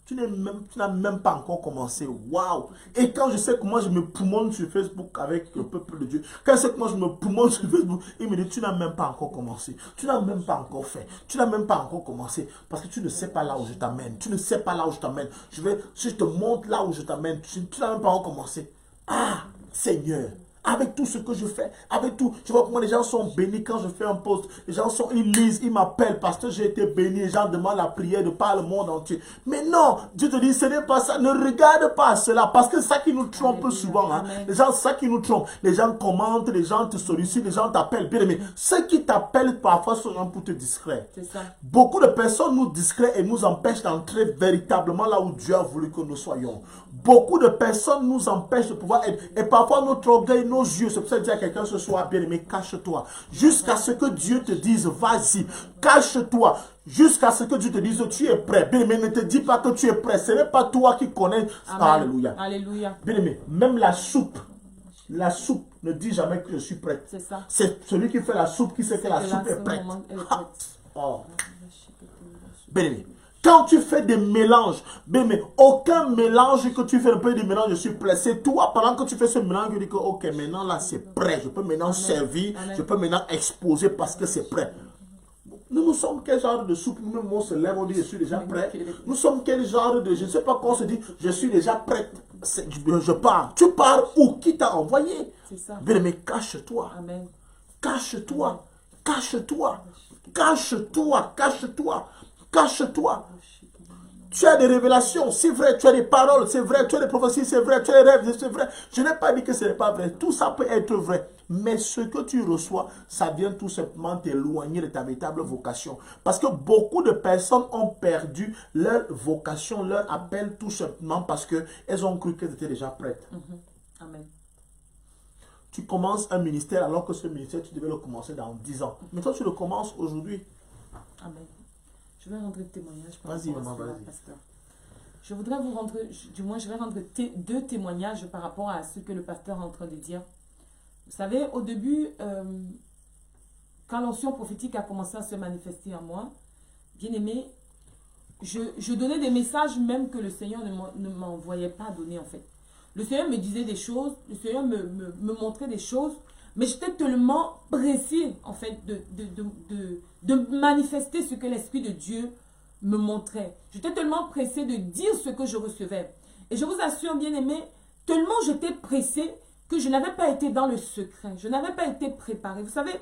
Tu n'as même pas encore commencé. Waouh! Et quand je sais que moi je me poumonne sur Facebook avec le peuple de Dieu, quand je sais que moi je me poumonne sur Facebook, il me dit tu n'as même pas encore commencé. Tu n'as même pas encore fait. Tu n'as même pas encore commencé. Parce que tu ne sais pas là où je t'amène. Tu ne sais pas là où je t'amène. Si je te montre là où je t'amène, tu n'as même pas encore commencé. Ah! Seigneur! Avec tout ce que je fais, avec tout, je vois comment les gens sont bénis quand je fais un post. Les gens ils lisent, ils m'appellent parce que j'ai été béni. Les gens demandent la prière de par le monde entier. Mais non, Dieu te dit, ce n'est pas ça. Ne regarde pas cela parce que c'est ça qui nous trompe souvent. Hein. Les gens, c'est ça qui nous trompe. Les gens commentent, les gens te sollicitent, les gens t'appellent. Bien aimé, ceux qui t'appellent parfois sont là pour te distraire. Beaucoup de personnes nous distraient et nous empêchent d'entrer véritablement là où Dieu a voulu que nous soyons. Beaucoup de personnes nous empêchent de pouvoir être. Et parfois notre orgueil, nos yeux, c'est pour ça que dire à quelqu'un ce soir, bien aimé, cache-toi. Jusqu'à ce que Dieu te dise, vas-y, cache-toi. Jusqu'à ce que Dieu te dise, tu es prêt. Bien aimé, ne te dis pas que tu es prêt. Ce n'est pas toi qui connais. Alléluia. Alléluia. Bien aimé, même la soupe ne dit jamais que je suis prête. C'est ça. C'est celui qui fait la soupe qui sait que la soupe est prête. Oh. Bien aimé, Quand tu fais des mélanges, mais aucun mélange que tu fais un peu de mélange, je suis prêt. C'est toi, pendant que tu fais ce mélange, tu dis que ok, maintenant là c'est prêt. Je peux maintenant servir, je peux maintenant exposer parce que c'est prêt. Nous sommes quel genre de soupe? Nous-mêmes, on se lève, on dit je suis déjà prêt. Nous sommes quel genre de, je ne sais pas quoi, on se dit je suis déjà prêt. Je pars. Tu pars où? Qui t'a envoyé? C'est ça. Bien, mais cache-toi. Amen. Cache-toi. Cache-toi. Cache-toi. Cache-toi. Cache-toi. Tu as des révélations, c'est vrai, tu as des paroles, c'est vrai, tu as des prophéties, c'est vrai, tu as des rêves, c'est vrai. Je n'ai pas dit que ce n'est pas vrai, tout ça peut être vrai. Mais ce que tu reçois, ça vient tout simplement t'éloigner de ta véritable vocation. Parce que beaucoup de personnes ont perdu leur vocation, leur appel, tout simplement parce qu'elles ont cru qu'elles étaient déjà prêtes. Amen. Tu commences un ministère alors que ce ministère, tu devais le commencer dans 10 ans. Mais toi, tu le commences aujourd'hui. Amen. Je vais rendre témoignage par Vas-y, rapport à maman, cela, vas-y. pasteur. Je voudrais vous rendre, du moins, je vais rendre deux témoignages par rapport à ce que le pasteur est en train de dire. Vous savez, au début, quand l'onction prophétique a commencé à se manifester en moi, bien aimé, je donnais des messages même que le Seigneur ne m'envoyait pas donner en fait. Le Seigneur me disait des choses, le Seigneur me montrait des choses, mais j'étais tellement pressée en fait de manifester ce que l'Esprit de Dieu me montrait. J'étais tellement pressée de dire ce que je recevais. Et je vous assure, bien aimé, tellement j'étais pressée que je n'avais pas été dans le secret. Je n'avais pas été préparée. Vous savez,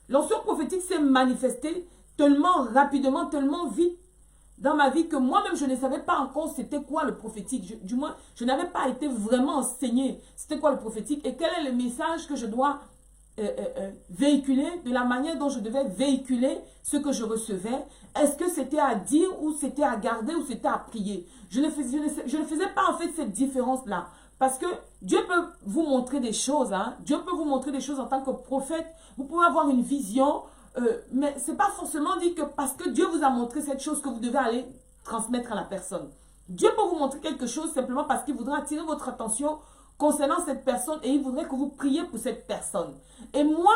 l'onction prophétique s'est manifestée tellement rapidement, tellement vite dans ma vie que moi-même, je ne savais pas encore c'était quoi le prophétique. Du moins, je n'avais pas été vraiment enseignée c'était quoi le prophétique et quel est le message que je dois véhiculer, de la manière dont je devais véhiculer ce que je recevais. Est-ce que c'était à dire ou c'était à garder ou c'était à prier? Je ne faisais pas en fait cette différence-là. Parce que Dieu peut vous montrer des choses. Hein? Dieu peut vous montrer des choses en tant que prophète. Vous pouvez avoir une vision. Mais ce n'est pas forcément dit que parce que Dieu vous a montré cette chose que vous devez aller transmettre à la personne. Dieu peut vous montrer quelque chose simplement parce qu'il voudra attirer votre attention concernant cette personne et il voudrait que vous priez pour cette personne. Et moi,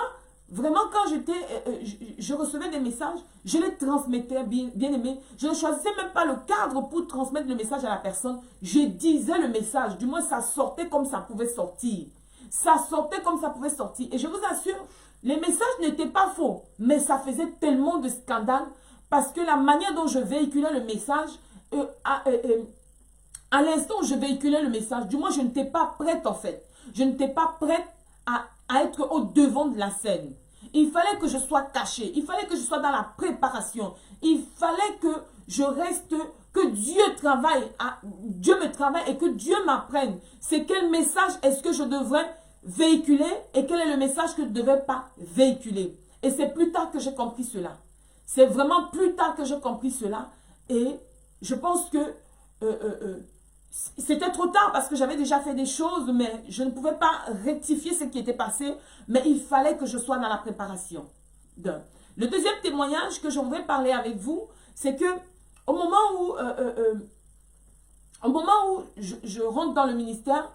vraiment, quand je recevais des messages, je les transmettais, bien aimé. Je ne choisissais même pas le cadre pour transmettre le message à la personne. Je disais le message. Du moins, ça sortait comme ça pouvait sortir. Ça sortait comme ça pouvait sortir. Et je vous assure, les messages n'étaient pas faux. Mais ça faisait tellement de scandale parce que la manière dont je véhiculais le message, à l'instant où je véhiculais le message, du moins, je n'étais pas prête en fait. Je n'étais pas prête à être au devant de la scène. Il fallait que je sois cachée. Il fallait que je sois dans la préparation. Il fallait que je reste, que Dieu travaille, Dieu me travaille et que Dieu m'apprenne. C'est quel message est-ce que je devrais véhiculer et quel est le message que je ne devais pas véhiculer. Et c'est plus tard que j'ai compris cela. C'est vraiment plus tard que j'ai compris cela. Et je pense que c'était trop tard parce que j'avais déjà fait des choses, mais je ne pouvais pas rectifier ce qui était passé. Mais il fallait que je sois dans la préparation. Le deuxième témoignage que je voudrais parler avec vous, c'est que au moment où je rentre dans le ministère,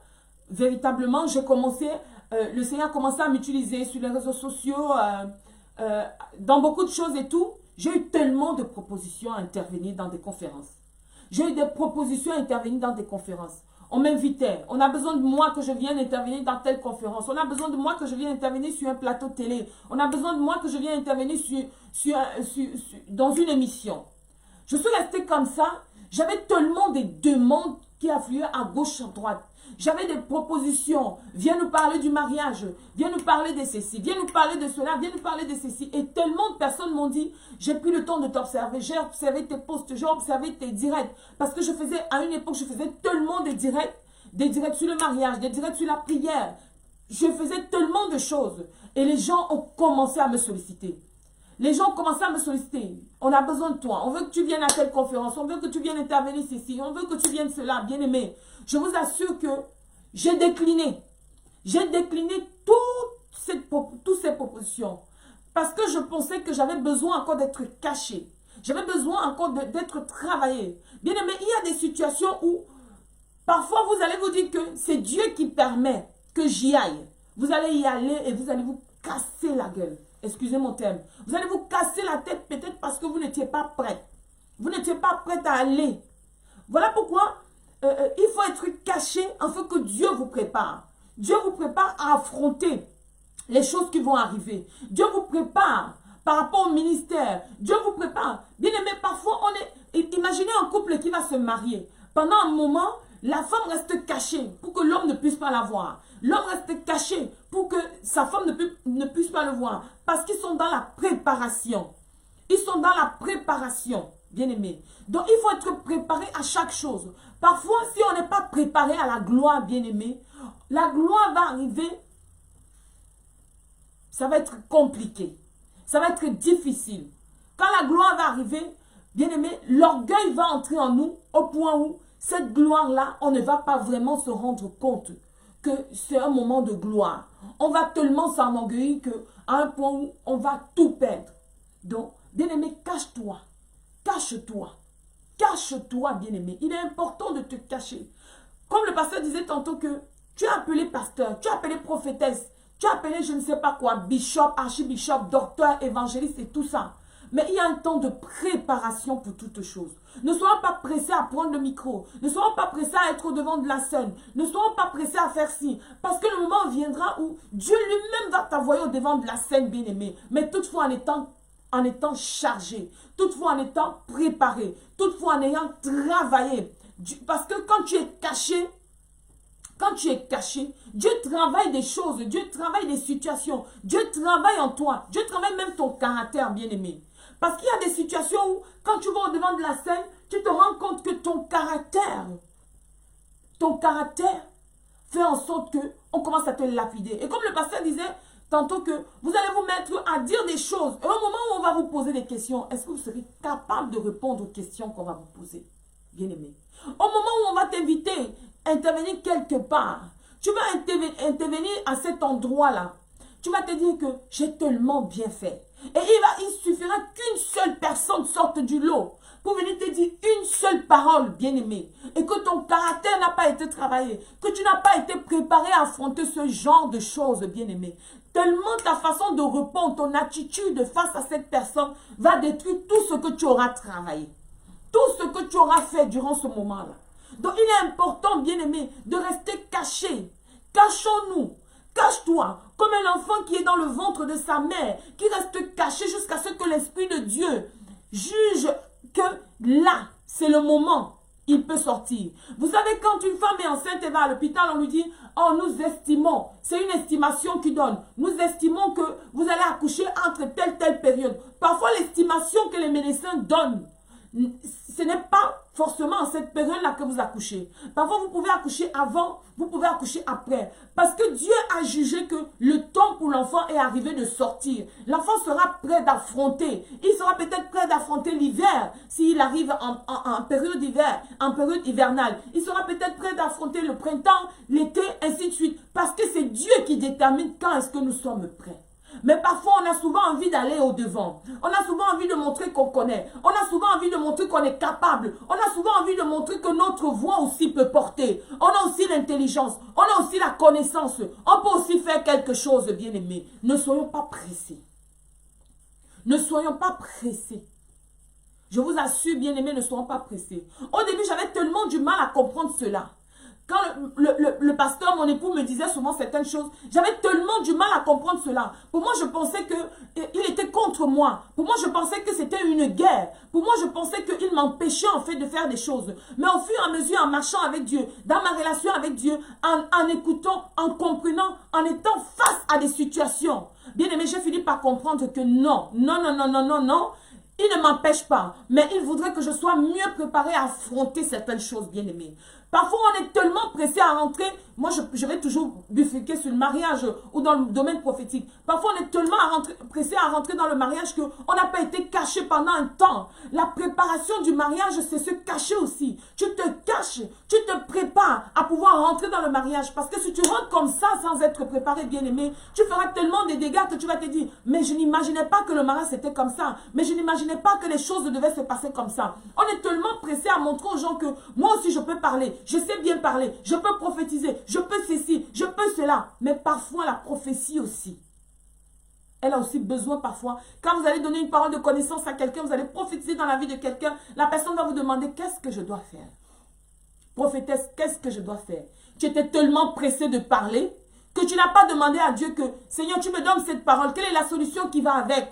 véritablement, j'ai commencé, le Seigneur a commencé à m'utiliser sur les réseaux sociaux, dans beaucoup de choses et tout. J'ai eu tellement de propositions à intervenir dans des conférences. J'ai eu des propositions à intervenir dans des conférences. On m'invitait. On a besoin de moi que je vienne intervenir dans telle conférence. On a besoin de moi que je vienne intervenir sur un plateau télé. On a besoin de moi que je vienne intervenir dans une émission. Je suis restée comme ça. J'avais tellement de demandes qui affluaient à gauche, à droite. J'avais des propositions. Viens nous parler du mariage. Viens nous parler de ceci. Viens nous parler de cela. Viens nous parler de ceci. Et tellement de personnes m'ont dit, j'ai pris le temps de t'observer. J'ai observé tes posts. J'ai observé tes directs. Parce que je faisais, à une époque, je faisais tellement de directs. Des directs sur le mariage, des directs sur la prière. Je faisais tellement de choses. Et les gens ont commencé à me solliciter. Les gens ont commencé à me solliciter. On a besoin de toi. On veut que tu viennes à telle conférence. On veut que tu viennes intervenir ici. On veut que tu viennes cela, bien aimé. Je vous assure que j'ai décliné. J'ai décliné toutes ces propositions. Parce que je pensais que j'avais besoin encore d'être caché. J'avais besoin encore d'être travaillé. Bien aimé, il y a des situations où parfois vous allez vous dire que c'est Dieu qui permet que j'y aille. Vous allez y aller et vous allez vous casser la gueule. Excusez mon terme. Vous allez vous casser la tête peut-être parce que vous n'étiez pas prêt. vous n'étiez pas prête à aller. Voilà pourquoi il faut être caché afin que Dieu vous prépare. Dieu vous prépare à affronter les choses qui vont arriver. Dieu vous prépare par rapport au ministère. Dieu vous prépare. Bien aimé, parfois on est... Imaginez un couple qui va se marier. Pendant un moment, la femme reste cachée pour que l'homme ne puisse pas la voir. L'homme reste caché pour que sa femme ne puisse pas le voir. Parce qu'ils sont dans la préparation. Ils sont dans la préparation, bien aimé. Donc il faut être préparé à chaque chose. Parfois, si on n'est pas préparé à la gloire, bien aimé, la gloire va arriver. Ça va être compliqué. Ça va être difficile. Quand la gloire va arriver, bien aimé, l'orgueil va entrer en nous au point où cette gloire-là, on ne va pas vraiment se rendre compte que c'est un moment de gloire. On va tellement s'enorgueillir qu'à un point où on va tout perdre. Donc, bien-aimé, cache-toi. Cache-toi. Cache-toi, bien-aimé. Il est important de te cacher. Comme le pasteur disait tantôt que tu as appelé pasteur, tu as appelé prophétesse, tu as appelé je ne sais pas quoi, bishop, archibishop, docteur, évangéliste et tout ça. Mais il y a un temps de préparation pour toutes choses. Ne soyons pas pressés à prendre le micro. Ne soyons pas pressés à être au devant de la scène. Ne soyons pas pressés à faire ci. Parce que le moment viendra où Dieu lui-même va t'envoyer au devant de la scène, bien-aimé. Mais toutefois en étant chargé. Toutefois en étant préparé. Toutefois en ayant travaillé. Parce que quand tu es caché, Dieu travaille des choses, Dieu travaille des situations, Dieu travaille en toi, Dieu travaille même ton caractère, bien-aimé. Parce qu'il y a des situations où, quand tu vas au devant de la scène, tu te rends compte que ton caractère fait en sorte qu'on commence à te lapider. Et comme le pasteur disait tantôt que vous allez vous mettre à dire des choses. Et au moment où on va vous poser des questions, est-ce que vous serez capable de répondre aux questions qu'on va vous poser, bien-aimé? Au moment où on va t'inviter à intervenir quelque part, tu vas intervenir à cet endroit-là. Tu vas te dire que j'ai tellement bien fait. Et il suffira qu'une seule personne sorte du lot pour venir te dire une seule parole, bien-aimé. Et que ton caractère n'a pas été travaillé. Que tu n'as pas été préparé à affronter ce genre de choses, bien-aimé. Tellement ta façon de répondre, ton attitude face à cette personne va détruire tout ce que tu auras travaillé. Tout ce que tu auras fait durant ce moment-là. Donc il est important, bien-aimé, de rester caché. Cachons-nous. Cache-toi, comme un enfant qui est dans le ventre de sa mère, qui reste caché jusqu'à ce que l'Esprit de Dieu juge que là, c'est le moment, il peut sortir. Vous savez, quand une femme est enceinte et va à l'hôpital, on lui dit, oh, nous estimons, c'est une estimation qui donne, nous estimons que vous allez accoucher entre telle période. Parfois, l'estimation que les médecins donnent, ce n'est pas forcément en cette période-là que vous accouchez. Parfois, vous pouvez accoucher avant, vous pouvez accoucher après. Parce que Dieu a jugé que le temps pour l'enfant est arrivé de sortir. L'enfant sera prêt d'affronter. Il sera peut-être prêt d'affronter l'hiver s'il arrive en période d'hiver, en période hivernale. Il sera peut-être prêt d'affronter le printemps, l'été, ainsi de suite. Parce que c'est Dieu qui détermine quand est-ce que nous sommes prêts. Mais parfois, on a souvent envie d'aller au-devant. On a souvent envie de montrer qu'on connaît. On a souvent envie de montrer qu'on est capable. On a souvent envie de montrer que notre voix aussi peut porter. On a aussi l'intelligence. On a aussi la connaissance. On peut aussi faire quelque chose, bien-aimé. Ne soyons pas pressés. Ne soyons pas pressés. Je vous assure, bien-aimé, ne soyons pas pressés. Au début, j'avais tellement du mal à comprendre cela. Quand le pasteur, mon époux, me disait souvent certaines choses, j'avais tellement du mal à comprendre cela. Pour moi, je pensais qu'il était contre moi. Pour moi, je pensais que c'était une guerre. Pour moi, je pensais qu'il m'empêchait en fait de faire des choses. Mais au fur et à mesure, en marchant avec Dieu, dans ma relation avec Dieu, en écoutant, en comprenant, en étant face à des situations, bien aimé, j'ai fini par comprendre que non, il ne m'empêche pas, mais il voudrait que je sois mieux préparée à affronter certaines choses, bien aimées. Parfois, on est tellement pressé à rentrer. Moi, je vais toujours bifurquer sur le mariage ou dans le domaine prophétique. Parfois, on est tellement pressé à rentrer dans le mariage qu'on n'a pas été caché pendant un temps. La préparation du mariage, c'est se cacher aussi. Tu te caches, tu te prépares à pouvoir rentrer dans le mariage. Parce que si tu rentres comme ça, sans être préparé, bien aimé, tu feras tellement de dégâts que tu vas te dire, mais je n'imaginais pas que le mariage c'était comme ça. Mais je n'imaginais pas que les choses devaient se passer comme ça. On est tellement pressé à montrer aux gens que moi aussi je peux parler. Je sais bien parler, je peux prophétiser, je peux ceci, je peux cela. Mais parfois la prophétie aussi, Elle a aussi besoin parfois. Quand vous allez donner une parole de connaissance à quelqu'un, vous allez prophétiser dans la vie de quelqu'un, la personne va vous demander qu'est-ce que je dois faire. Prophétesse, qu'est-ce que je dois faire? Tu étais tellement pressé de parler que tu n'as pas demandé à Dieu que Seigneur, tu me donnes cette parole. Quelle est la solution qui va avec?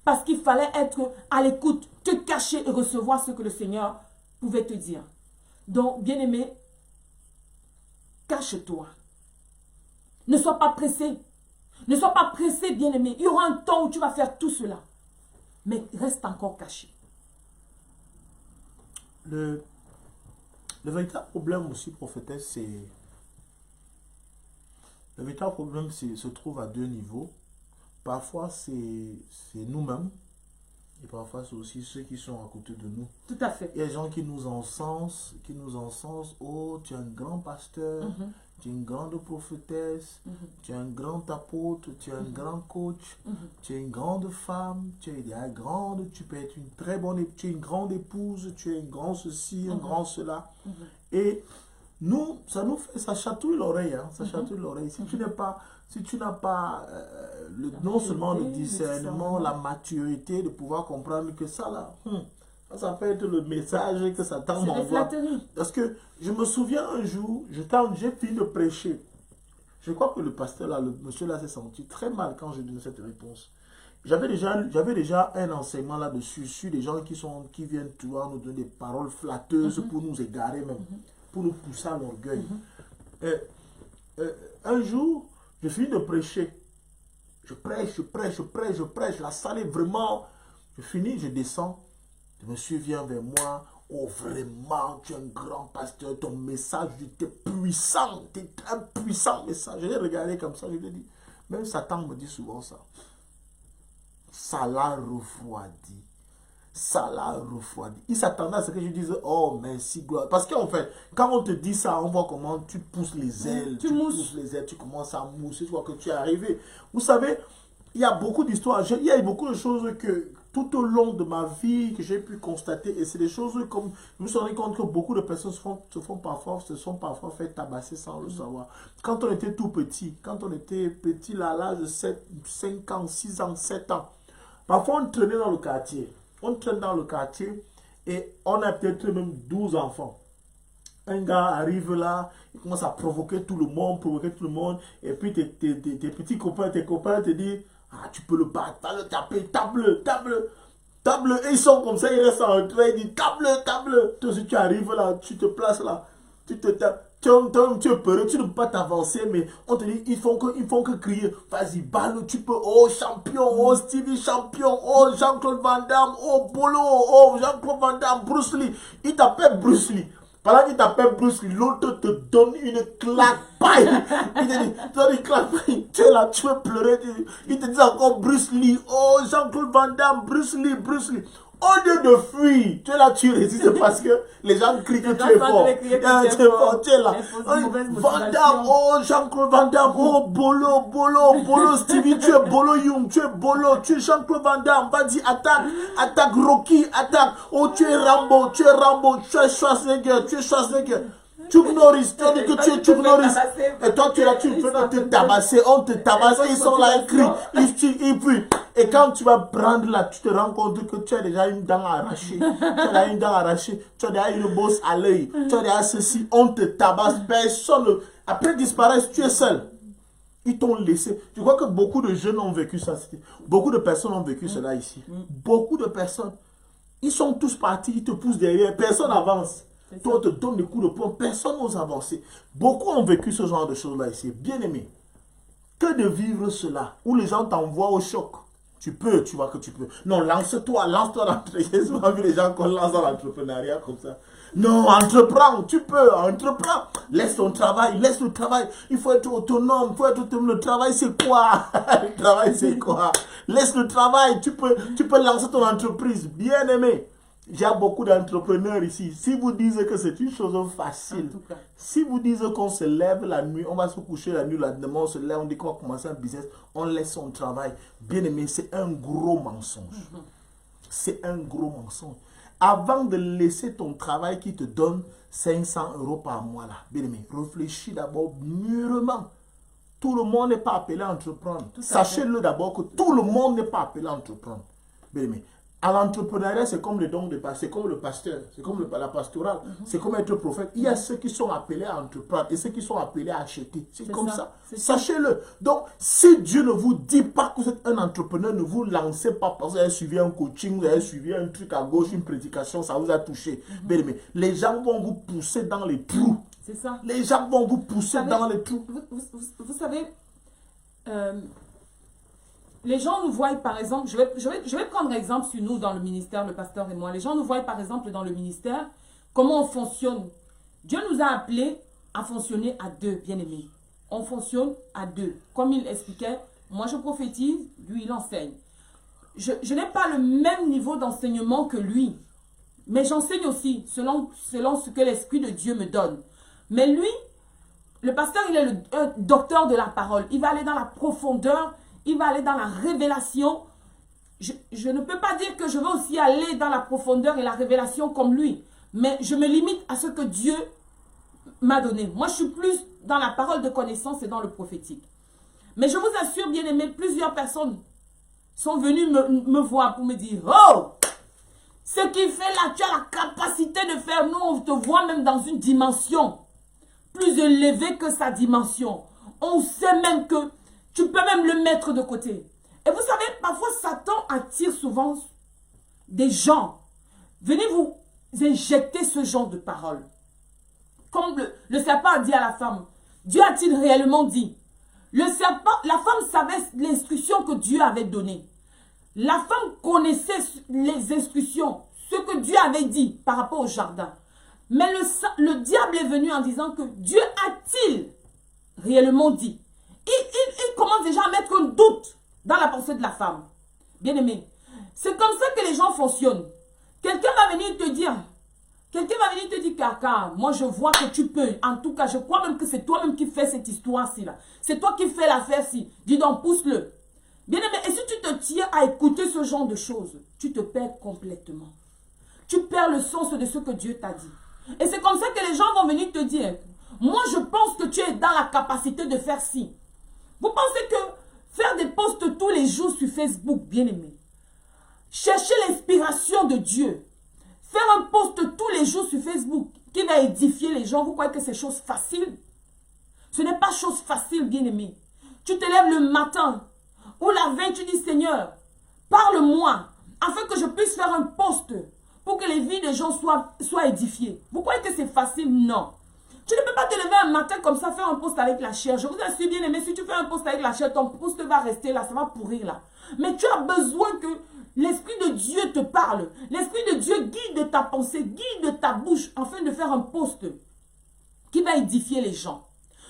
Parce qu'il fallait être à l'écoute, te cacher et recevoir ce que le Seigneur pouvait te dire. Donc, bien-aimé, cache-toi. Ne sois pas pressé. Ne sois pas pressé, bien-aimé. Il y aura un temps où tu vas faire tout cela. Mais reste encore caché. Le véritable problème aussi, prophétesse, c'est... Le véritable problème se trouve à deux niveaux. Parfois, c'est nous-mêmes. Et parfois, c'est aussi ceux qui sont à côté de nous. Tout à fait. Il y a des gens qui nous encensent, Oh, tu es un grand pasteur, tu es une grande prophétesse, tu es un grand apôtre, tu es un grand coach, tu es une grande femme, tu es grande, tu peux être une très bonne, tu es une grande épouse, tu es un grand ceci, un grand cela. Et nous, ça chatouille l'oreille, hein, ça chatouille l'oreille. Si tu n'as pas non seulement le discernement, la maturité de pouvoir comprendre que ça là, ça peut être le message que Satan m'envoie. Parce que je me souviens un jour, j'ai fini de prêcher. Je crois que le pasteur là, le monsieur là s'est senti très mal quand j'ai donné cette réponse. J'avais déjà un enseignement là-dessus, sur des gens qui viennent nous donner des paroles flatteuses pour nous égarer même, pour nous pousser à l'orgueil. Un jour, je finis de prêcher. Je prêche. La salle est vraiment... Je finis, je descends. Le monsieur vient vers moi. Oh, vraiment, tu es un grand pasteur. Ton message était puissant. C'était un puissant message. Je l'ai regardé comme ça. Je lui ai dit, même Satan me dit souvent ça. Ça l'a refroidi. Il s'attendait à ce que je dise, oh, merci, gloire. Parce qu'en fait, quand on te dit ça, on voit comment tu pousses les ailes. Tu pousses les ailes, tu commences à mousser, tu vois que tu es arrivé. Vous savez, il y a beaucoup d'histoires. Il y a beaucoup de choses que, tout au long de ma vie, que j'ai pu constater. Et c'est des choses comme, je me suis rendu compte que beaucoup de personnes se sont parfois fait tabasser sans le savoir. Quand on était tout petit, là, à l'âge de 5 ans, 6 ans, 7 ans, parfois on traînait dans le quartier. On traîne dans le quartier et on a peut-être même 12 enfants. Un gars arrive là, il commence à provoquer tout le monde, et puis tes petits copains, te disent, ah, tu peux le battre, va le taper, table, et ils sont comme ça, ils restent en train, ils disent, table. Toi, si tu arrives là, tu te places là, tu te tapes. Tu es peureux, tu ne peux pas t'avancer, mais on te dit, ils font que crier. Vas-y, balle, tu peux. Oh, champion, oh, Stevie, champion. Oh, Jean-Claude Van Damme. Oh, Bolo, oh, Jean-Claude Van Damme, Bruce Lee. Il t'appelle Bruce Lee. Pendant qu'il t'appelle Bruce Lee, l'autre te donne une claque. Paille. Il te dit, tu donnes une claque. Tu es là, tu veux pleurer. Il te dit encore Bruce Lee. Oh, Jean-Claude Van Damme, Bruce Lee. Au lieu de fuir, tu es là, tu résistes parce que les gens crient que tu es fort. Tu es là. Van Damme, oh Jean-Claude Van Damme, oh Bolo, Stevie, tu es Bolo Young, tu es Jean-Claude Van Damme, vas-y, attaque Rocky, attaque. Oh, tu es Rambo, tu es Schwarzenegger. Chuck Norris, tu dis que tu es Chuck Norris. Et toi, tu es là, tu veux te tabasser, on te tabasse, ils sont là, ils crient, et quand tu vas prendre là, tu te rends compte que tu as déjà une dent arrachée. Tu as déjà une bosse à l'œil. Tu as déjà ceci, on te tabasse, personne. Après disparaître, tu es seul. Ils t'ont laissé. Tu crois que beaucoup de jeunes ont vécu ça? Beaucoup de personnes ont vécu cela ici. Beaucoup de personnes. Ils sont tous partis, ils te poussent derrière, personne n'avance. Toi, on te donne des coups de poing, personne n'ose avancer. Beaucoup ont vécu ce genre de choses-là ici. Bien aimé, que de vivre cela, où les gens t'envoient au choc. Tu vois que tu peux. Non, lance-toi dans l'entrepreneuriat. J'ai souvent vu les gens qu'on lance dans l'entrepreneuriat comme ça. Non, entreprends, tu peux, entreprends. Laisse le travail. Il faut être autonome, Le travail, c'est quoi? Laisse le travail, tu peux lancer ton entreprise. Bien aimé. Il y a beaucoup d'entrepreneurs ici. Si vous dites que c'est une chose facile, si vous dites qu'on se lève la nuit, on va se coucher la nuit, demain on se lève, on dit qu'on va commencer un business, on laisse son travail. Bien aimé, c'est un gros mensonge. C'est un gros mensonge. Avant de laisser ton travail qui te donne 500 € par mois, là, bien aimé, réfléchis d'abord mûrement. Tout le monde n'est pas appelé à entreprendre. Tout à Sachez-le d'abord que tout le monde n'est pas appelé à entreprendre. Bien aimé. À l'entrepreneuriat, c'est comme le don de pasteur, c'est comme le pasteur, c'est comme la pastorale, c'est comme être prophète. Il y a ceux qui sont appelés à entreprendre et ceux qui sont appelés à acheter. C'est comme ça. Sachez-le. Donc, si Dieu ne vous dit pas que vous êtes un entrepreneur, ne vous lancez pas parce que vous avez suivi un coaching, vous avez suivi un truc à gauche, une prédication, ça vous a touché. Bien aimé. Les gens vont vous pousser dans les trous. C'est ça. Les gens vont vous pousser dans les trous. Vous savez, les gens nous voient, par exemple, je vais prendre exemple sur nous dans le ministère, le pasteur et moi. Les gens nous voient, par exemple, dans le ministère, comment on fonctionne. Dieu nous a appelés à fonctionner à deux, bien-aimés. On fonctionne à deux. Comme il expliquait, moi je prophétise, lui il enseigne. Je n'ai pas le même niveau d'enseignement que lui, mais j'enseigne aussi selon ce que l'Esprit de Dieu me donne. Mais lui, le pasteur, il est le docteur de la parole. Il va aller dans la profondeur, il va aller dans la révélation. Je ne peux pas dire que je veux aussi aller dans la profondeur et la révélation comme lui. Mais je me limite à ce que Dieu m'a donné. Moi, je suis plus dans la parole de connaissance et dans le prophétique. Mais je vous assure, bien aimé, plusieurs personnes sont venues me voir pour me dire, oh, ce qu'il fait là, tu as la capacité de faire. Nous, on te voit même dans une dimension plus élevée que sa dimension. On sait même que tu peux même le mettre de côté. Et vous savez, parfois, Satan attire souvent des gens. Venez vous injecter ce genre de paroles. Comme le serpent a dit à la femme, Dieu a-t-il réellement dit? Le serpent, la femme savait l'instruction que Dieu avait donnée. La femme connaissait les instructions, ce que Dieu avait dit par rapport au jardin. Mais le diable est venu en disant que Dieu a-t-il réellement dit? Il commence déjà à mettre un doute dans la pensée de la femme. Bien aimé, c'est comme ça que les gens fonctionnent. Quelqu'un va venir te dire, Kaka, moi je vois que tu peux. En tout cas, je crois même que c'est toi-même qui fais cette histoire-ci là. C'est toi qui fais l'affaire-ci. Dis donc, pousse-le. Bien aimé, et si tu te tiens à écouter ce genre de choses, tu te perds complètement. Tu perds le sens de ce que Dieu t'a dit. Et c'est comme ça que les gens vont venir te dire, moi je pense que tu es dans la capacité de faire ci. Vous pensez que faire des posts tous les jours sur Facebook, bien aimé, chercher l'inspiration de Dieu, faire un post tous les jours sur Facebook qui va édifier les gens, vous croyez que c'est chose facile? Ce n'est pas chose facile, bien aimé. Tu te lèves le matin ou la veille, tu dis, Seigneur, parle-moi afin que je puisse faire un post pour que les vies des gens soient édifiées. Vous croyez que c'est facile? Non. Tu ne peux pas te lever un matin comme ça, faire un post avec la chair. Je vous assure, bien aimé, si tu fais un post avec la chair, ton post va rester là, ça va pourrir là. Mais tu as besoin que l'Esprit de Dieu te parle. L'Esprit de Dieu guide ta pensée, guide ta bouche, afin de faire un post qui va édifier les gens.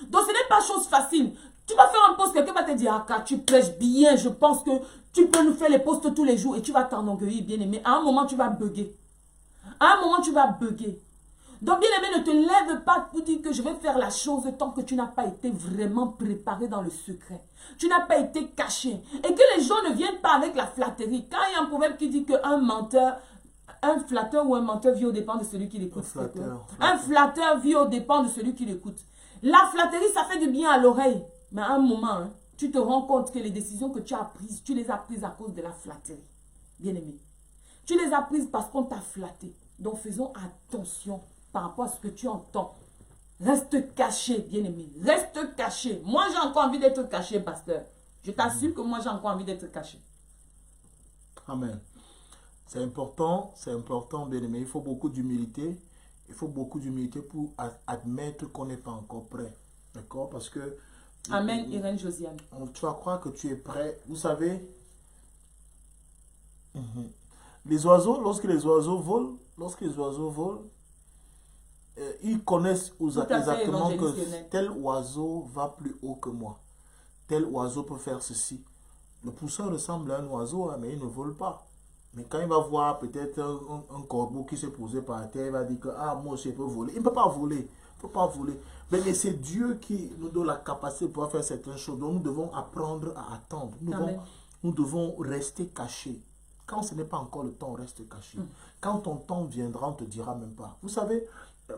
Donc ce n'est pas chose facile. Tu vas faire un post, quelqu'un va te dire, ah, car tu prêches bien, je pense que tu peux nous faire les posts tous les jours et tu vas t'enorgueillir, bien aimé. À un moment, tu vas bugger. À un moment, tu vas bugger. Donc, bien aimé, ne te lève pas pour dire que je vais faire la chose tant que tu n'as pas été vraiment préparé dans le secret. Tu n'as pas été caché. Et que les gens ne viennent pas avec la flatterie. Quand il y a un proverbe qui dit qu'un menteur, un flatteur ou un menteur vit au dépend de celui qui l'écoute. Un flatteur vit au dépend de celui qui l'écoute. La flatterie, ça fait du bien à l'oreille. Mais à un moment, hein, tu te rends compte que les décisions que tu as prises, tu les as prises à cause de la flatterie. Bien aimé. Tu les as prises parce qu'on t'a flatté. Donc faisons attention par rapport à ce que tu entends. Reste caché, bien-aimé. Reste caché. Moi, j'ai encore envie d'être caché, pasteur. Je t'assure que moi, j'ai encore envie d'être caché. Amen. C'est important, bien-aimé. Il faut beaucoup d'humilité. Il faut beaucoup d'humilité pour admettre qu'on n'est pas encore prêt. D'accord? Parce que... Amen, Irène Josiane. Tu vas croire que tu es prêt. Vous savez, les oiseaux, lorsque les oiseaux volent, ils connaissent exactement que tel oiseau va plus haut que moi. Tel oiseau peut faire ceci. Le pousseur ressemble à un oiseau, mais il ne vole pas. Mais quand il va voir peut-être un corbeau qui s'est posé par terre, il va dire que moi aussi je peux voler. Il ne peut pas voler. Il ne peut pas voler. Mais c'est Dieu qui nous donne la capacité de pouvoir faire certaines choses. Donc nous devons apprendre à attendre. Nous devons rester cachés. Quand ce n'est pas encore le temps, on reste caché. Quand ton temps viendra, on ne te dira même pas. Vous savez,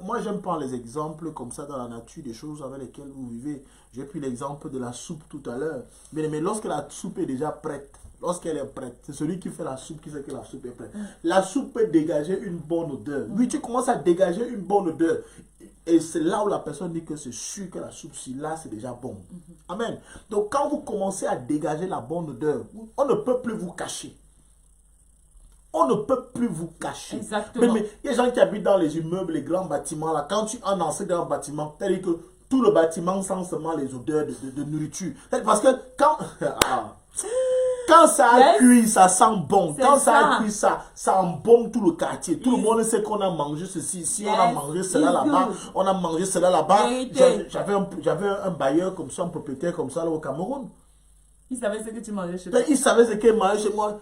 Moi, j'aime prendre les exemples comme ça dans la nature, des choses avec lesquelles vous vivez. J'ai pris l'exemple de la soupe tout à l'heure. Mais lorsque la soupe est déjà prête, lorsqu'elle est prête, c'est celui qui fait la soupe qui sait que la soupe est prête. La soupe peut dégager une bonne odeur. Oui, tu commences à dégager une bonne odeur. Et c'est là où la personne dit que c'est sûr que la soupe, si là, c'est déjà bon. Amen. Donc, quand vous commencez à dégager la bonne odeur, on ne peut plus vous cacher. On ne peut plus vous cacher. Exactement. Mais il y a des gens qui habitent dans les immeubles, les grands bâtiments. Là, quand tu entres dans ces grands bâtiments, c'est-à-dire que tout le bâtiment sent seulement les odeurs de nourriture. Parce que quand ça a cuit, ça sent bon. Quand ça a cuit, ça embaume tout le quartier. Tout le monde sait qu'on a mangé ceci. Si on a mangé cela là-bas, on a mangé cela là-bas. J'avais un bailleur comme ça, un propriétaire comme ça là, au Cameroun. Il savait ce que tu mangeais chez toi. Il savait ce qu'il mangeait chez moi.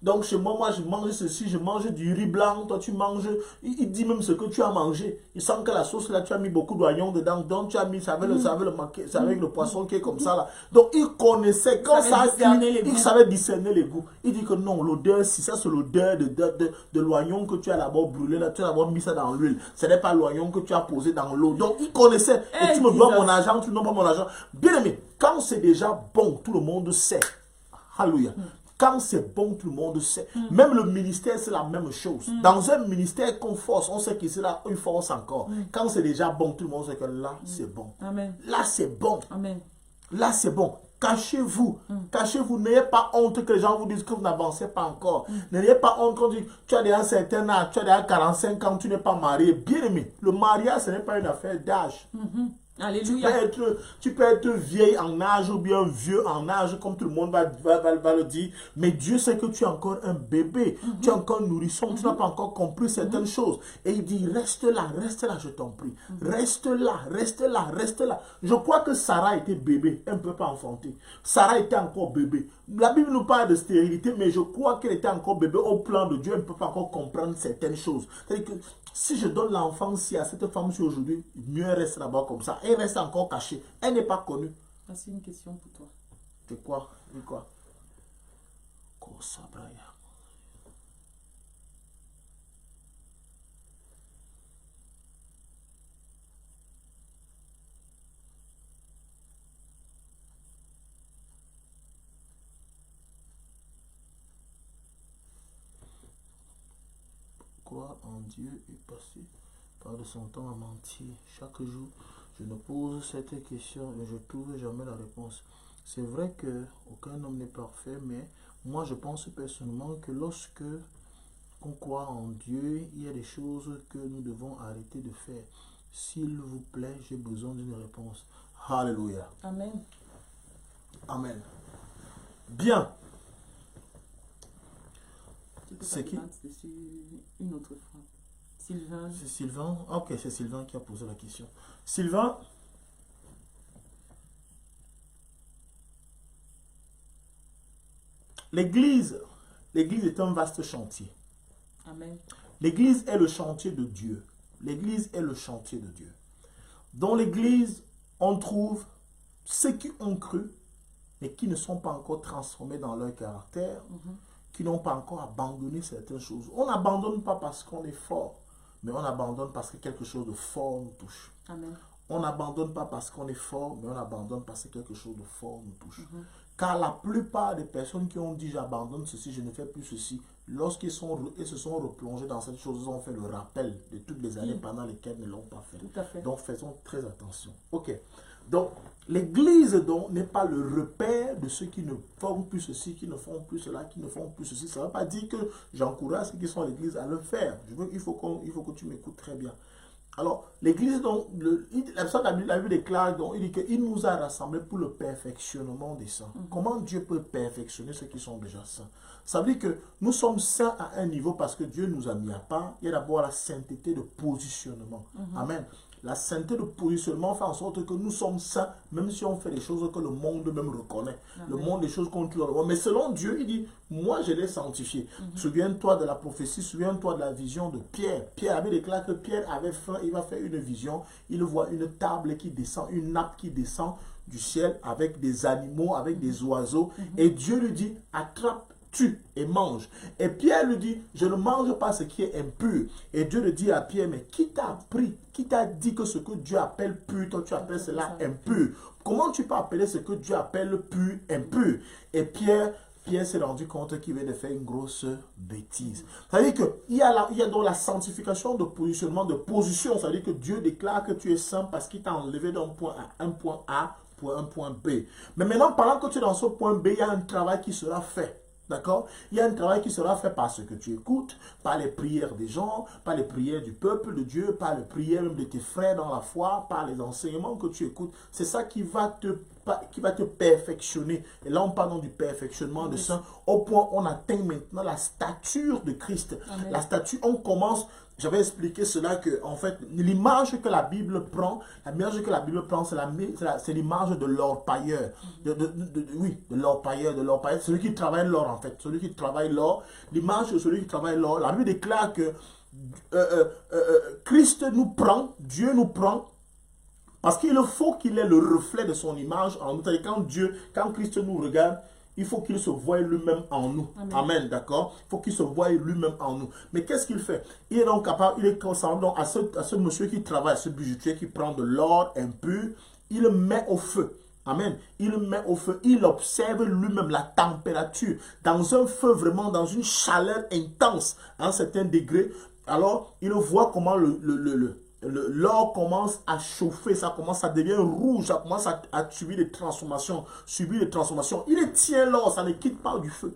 Donc chez moi, moi je mange ceci, je mange du riz blanc, toi tu manges. Il dit même ce que tu as mangé. Il sent que la sauce là, tu as mis beaucoup d'oignons dedans. Donc tu as mis, ça avec le poisson qui est comme ça là. Donc il connaissait, quand ça a cuit, il savait discerner les goûts. Il dit que non, l'odeur, si ça c'est l'odeur de l'oignon que tu as d'abord brûlé, là, tu as d'abord mis ça dans l'huile. Ce n'est pas l'oignon que tu as posé dans l'eau. Donc il connaissait. Et tu me dois mon argent, tu ne donnes pas mon argent. Bien aimé, quand c'est déjà bon, tout le monde sait. Alléluia. Quand c'est bon, tout le monde sait. Même le ministère, c'est la même chose. Dans un ministère qu'on force, on sait qu'ici, là, il force encore. Quand c'est déjà bon, tout le monde sait que là, c'est bon. Amen. Là, c'est bon. Amen. Là, c'est bon. Cachez-vous. Cachez-vous. N'ayez pas honte que les gens vous disent que vous n'avancez pas encore. N'ayez pas honte quand tu as déjà un certain âge, tu as déjà 45 ans, tu n'es pas marié. Bien aimé, le mariage, ce n'est pas une affaire d'âge. Alléluia. Tu peux être vieille en âge ou bien vieux en âge, comme tout le monde va le dire. Mais Dieu sait que tu es encore un bébé. Tu es encore nourrisson. Tu n'as pas encore compris certaines choses. Et il dit, reste là, je t'en prie. Reste là, reste là, reste là. Je crois que Sarah était bébé. Elle ne peut pas enfanter. Sarah était encore bébé. La Bible nous parle de stérilité, mais je crois qu'elle était encore bébé au plan de Dieu. Elle ne peut pas encore comprendre certaines choses. C'est-à-dire que si je donne l'enfance à cette femme-ci aujourd'hui, mieux elle reste là-bas comme ça. Elle reste encore cachée. Elle n'est pas connue. C'est une question pour toi. C'est quoi? C'est quoi? Croire en Dieu et passer par de son temps à mentir. Chaque jour, je me pose cette question et je ne trouve jamais la réponse. C'est vrai que aucun homme n'est parfait, mais moi je pense personnellement que lorsque on croit en Dieu, il y a des choses que nous devons arrêter de faire. S'il vous plaît, j'ai besoin d'une réponse. Alléluia. Amen. Amen. Bien. C'est qui? Une autre fois. Sylvain. C'est Sylvain. Ok, c'est Sylvain qui a posé la question. Sylvain. L'église est un vaste chantier. Amen. L'église est le chantier de Dieu. L'église est le chantier de Dieu. Dans l'église, on trouve ceux qui ont cru, mais qui ne sont pas encore transformés dans leur caractère, qui n'ont pas encore abandonné certaines choses. On n'abandonne pas parce qu'on est fort, mais on abandonne parce que quelque chose de fort nous touche. Amen. On n'abandonne pas parce qu'on est fort, mais on abandonne parce que quelque chose de fort nous touche. Car la plupart des personnes qui ont dit j'abandonne ceci, je ne fais plus ceci, lorsqu'ils se sont replongés dans cette chose, ils ont fait le rappel de toutes les années pendant lesquelles ils ne l'ont pas fait. Tout à fait. Donc faisons très attention. Ok. Donc l'église n'est pas le repère de ceux qui ne font plus ceci, qui ne font plus cela, qui ne font plus ceci. Ça ne veut pas dire que j'encourage ceux qui sont à l'église à le faire. Il faut que tu m'écoutes très bien. Alors, l'église, la Bible déclare, il dit qu'il nous a rassemblés pour le perfectionnement des saints. Comment Dieu peut perfectionner ceux qui sont déjà saints? Ça veut dire que nous sommes saints à un niveau parce que Dieu nous a mis à part. Il y a d'abord la sainteté de positionnement. Amen. La sainteté de positionnement fait en sorte que nous sommes saints, même si on fait des choses que le monde même reconnaît. Amen. Le monde, des choses qu'on trouve. Mais selon Dieu, il dit, moi je l'ai sanctifié. Souviens-toi de la prophétie, souviens-toi de la vision de Pierre. Pierre avait déclaré que Pierre avait faim, il va faire une vision. Il voit une table qui descend, une nappe qui descend du ciel avec des animaux, avec des oiseaux. Et Dieu lui dit, attrape tue et mange. Et Pierre lui dit, je ne mange pas ce qui est impur. Et Dieu le dit à Pierre, mais qui t'a appris, qui t'a dit que ce que Dieu appelle pur, toi tu appelles cela impur? Comment tu peux appeler ce que Dieu appelle pur, impur? Et Pierre s'est rendu compte qu'il vient de faire une grosse bêtise. C'est-à-dire qu'il y a donc la sanctification de positionnement, de position. C'est-à-dire que Dieu déclare que tu es saint parce qu'il t'a enlevé d'un point A, un point A pour un point B. Mais maintenant, pendant que tu es dans ce point B, il y a un travail qui sera fait. D'accord? Il y a un travail qui sera fait par ce que tu écoutes, par les prières des gens, par les prières du peuple de Dieu, par les prières même de tes frères dans la foi, par les enseignements que tu écoutes. C'est ça qui va te perfectionner. Et là, on parle donc du perfectionnement de saint, au point où on atteint maintenant la stature de Christ. Amen. La stature, on commence... J'avais expliqué cela que, en fait, l'image que la Bible prend, c'est l'image de l'orpailleur. Oui, de l'orpailleur, celui qui travaille l'or, en fait. Celui qui travaille l'or, l'image de celui qui travaille l'or. La Bible déclare que Christ nous prend, Dieu nous prend, parce qu'il faut qu'il ait le reflet de son image en nous. C'est-à-dire quand Christ nous regarde, il faut qu'il se voie lui-même en nous. Amen, Amen, d'accord? Il faut qu'il se voie lui-même en nous. Mais qu'est-ce qu'il fait? Il est donc capable, il est ressemble donc à ce monsieur qui travaille, ce bijoutier qui prend de l'or impur, il le met au feu. Amen. Il le met au feu, il observe lui-même la température, dans un feu vraiment, dans une chaleur intense, à un certain degré. Alors, il voit comment l'or commence à chauffer, ça devient rouge, ça commence à subir des transformations, Il tient l'or, ça ne quitte pas du feu.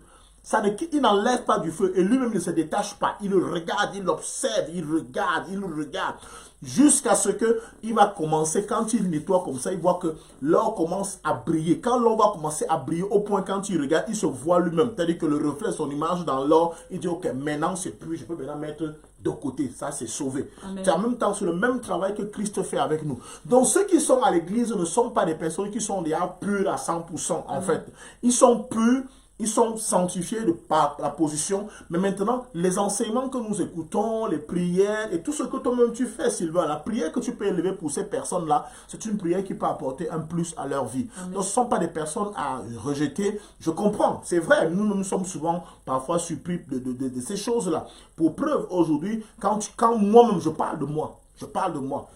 Il n'enlève pas du feu et lui-même ne se détache pas. Il le regarde, il l'observe, il le regarde. Jusqu'à ce qu'il va commencer, quand il nettoie comme ça, il voit que l'or commence à briller. Quand l'or va commencer à briller, au point quand il regarde, il se voit lui-même. C'est-à-dire que le reflet de son image dans l'or, il dit, ok, maintenant c'est plus, je peux maintenant mettre de côté. Ça, c'est sauvé. C'est en même temps, c'est le même travail que Christ fait avec nous. Donc, ceux qui sont à l'église ne sont pas des personnes qui sont déjà pures à 100%, en fait. Ils sont purs. Ils sont sanctifiés par la position. Mais maintenant, les enseignements que nous écoutons, les prières et tout ce que toi-même tu fais, Sylvain, la prière que tu peux élever pour ces personnes-là, c'est une prière qui peut apporter un plus à leur vie. Amen. Donc, ce ne sont pas des personnes à rejeter. Je comprends, c'est vrai, nous sommes souvent parfois surpris de ces choses-là. Pour preuve, aujourd'hui, quand moi-même je parle de moi,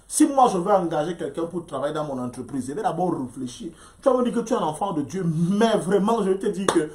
Si moi je veux engager quelqu'un pour travailler dans mon entreprise, je vais d'abord réfléchir. Tu vas me dire que tu es un enfant de Dieu, mais vraiment, je vais te dire que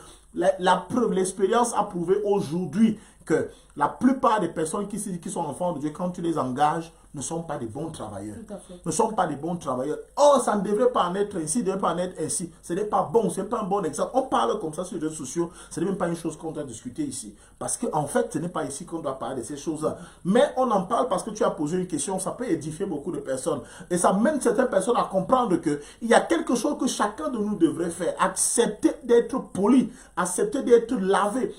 l'expérience a prouvé aujourd'hui que la plupart des personnes qui sont enfants de Dieu, quand tu les engages, ne sont pas des bons travailleurs. Ne sont pas des bons travailleurs. Oh, ça ne devrait pas en être ainsi, ne devrait pas en être ainsi. Ce n'est pas bon, ce n'est pas un bon exemple. On parle comme ça sur les réseaux sociaux, ce n'est même pas une chose qu'on doit discuter ici. Parce qu'en fait, ce n'est pas ici qu'on doit parler de ces choses-là. Mais on en parle parce que tu as posé une question, ça peut édifier beaucoup de personnes. Et ça mène certaines personnes à comprendre qu'il y a quelque chose que chacun de nous devrait faire. Accepter d'être poli, accepter d'être lavé.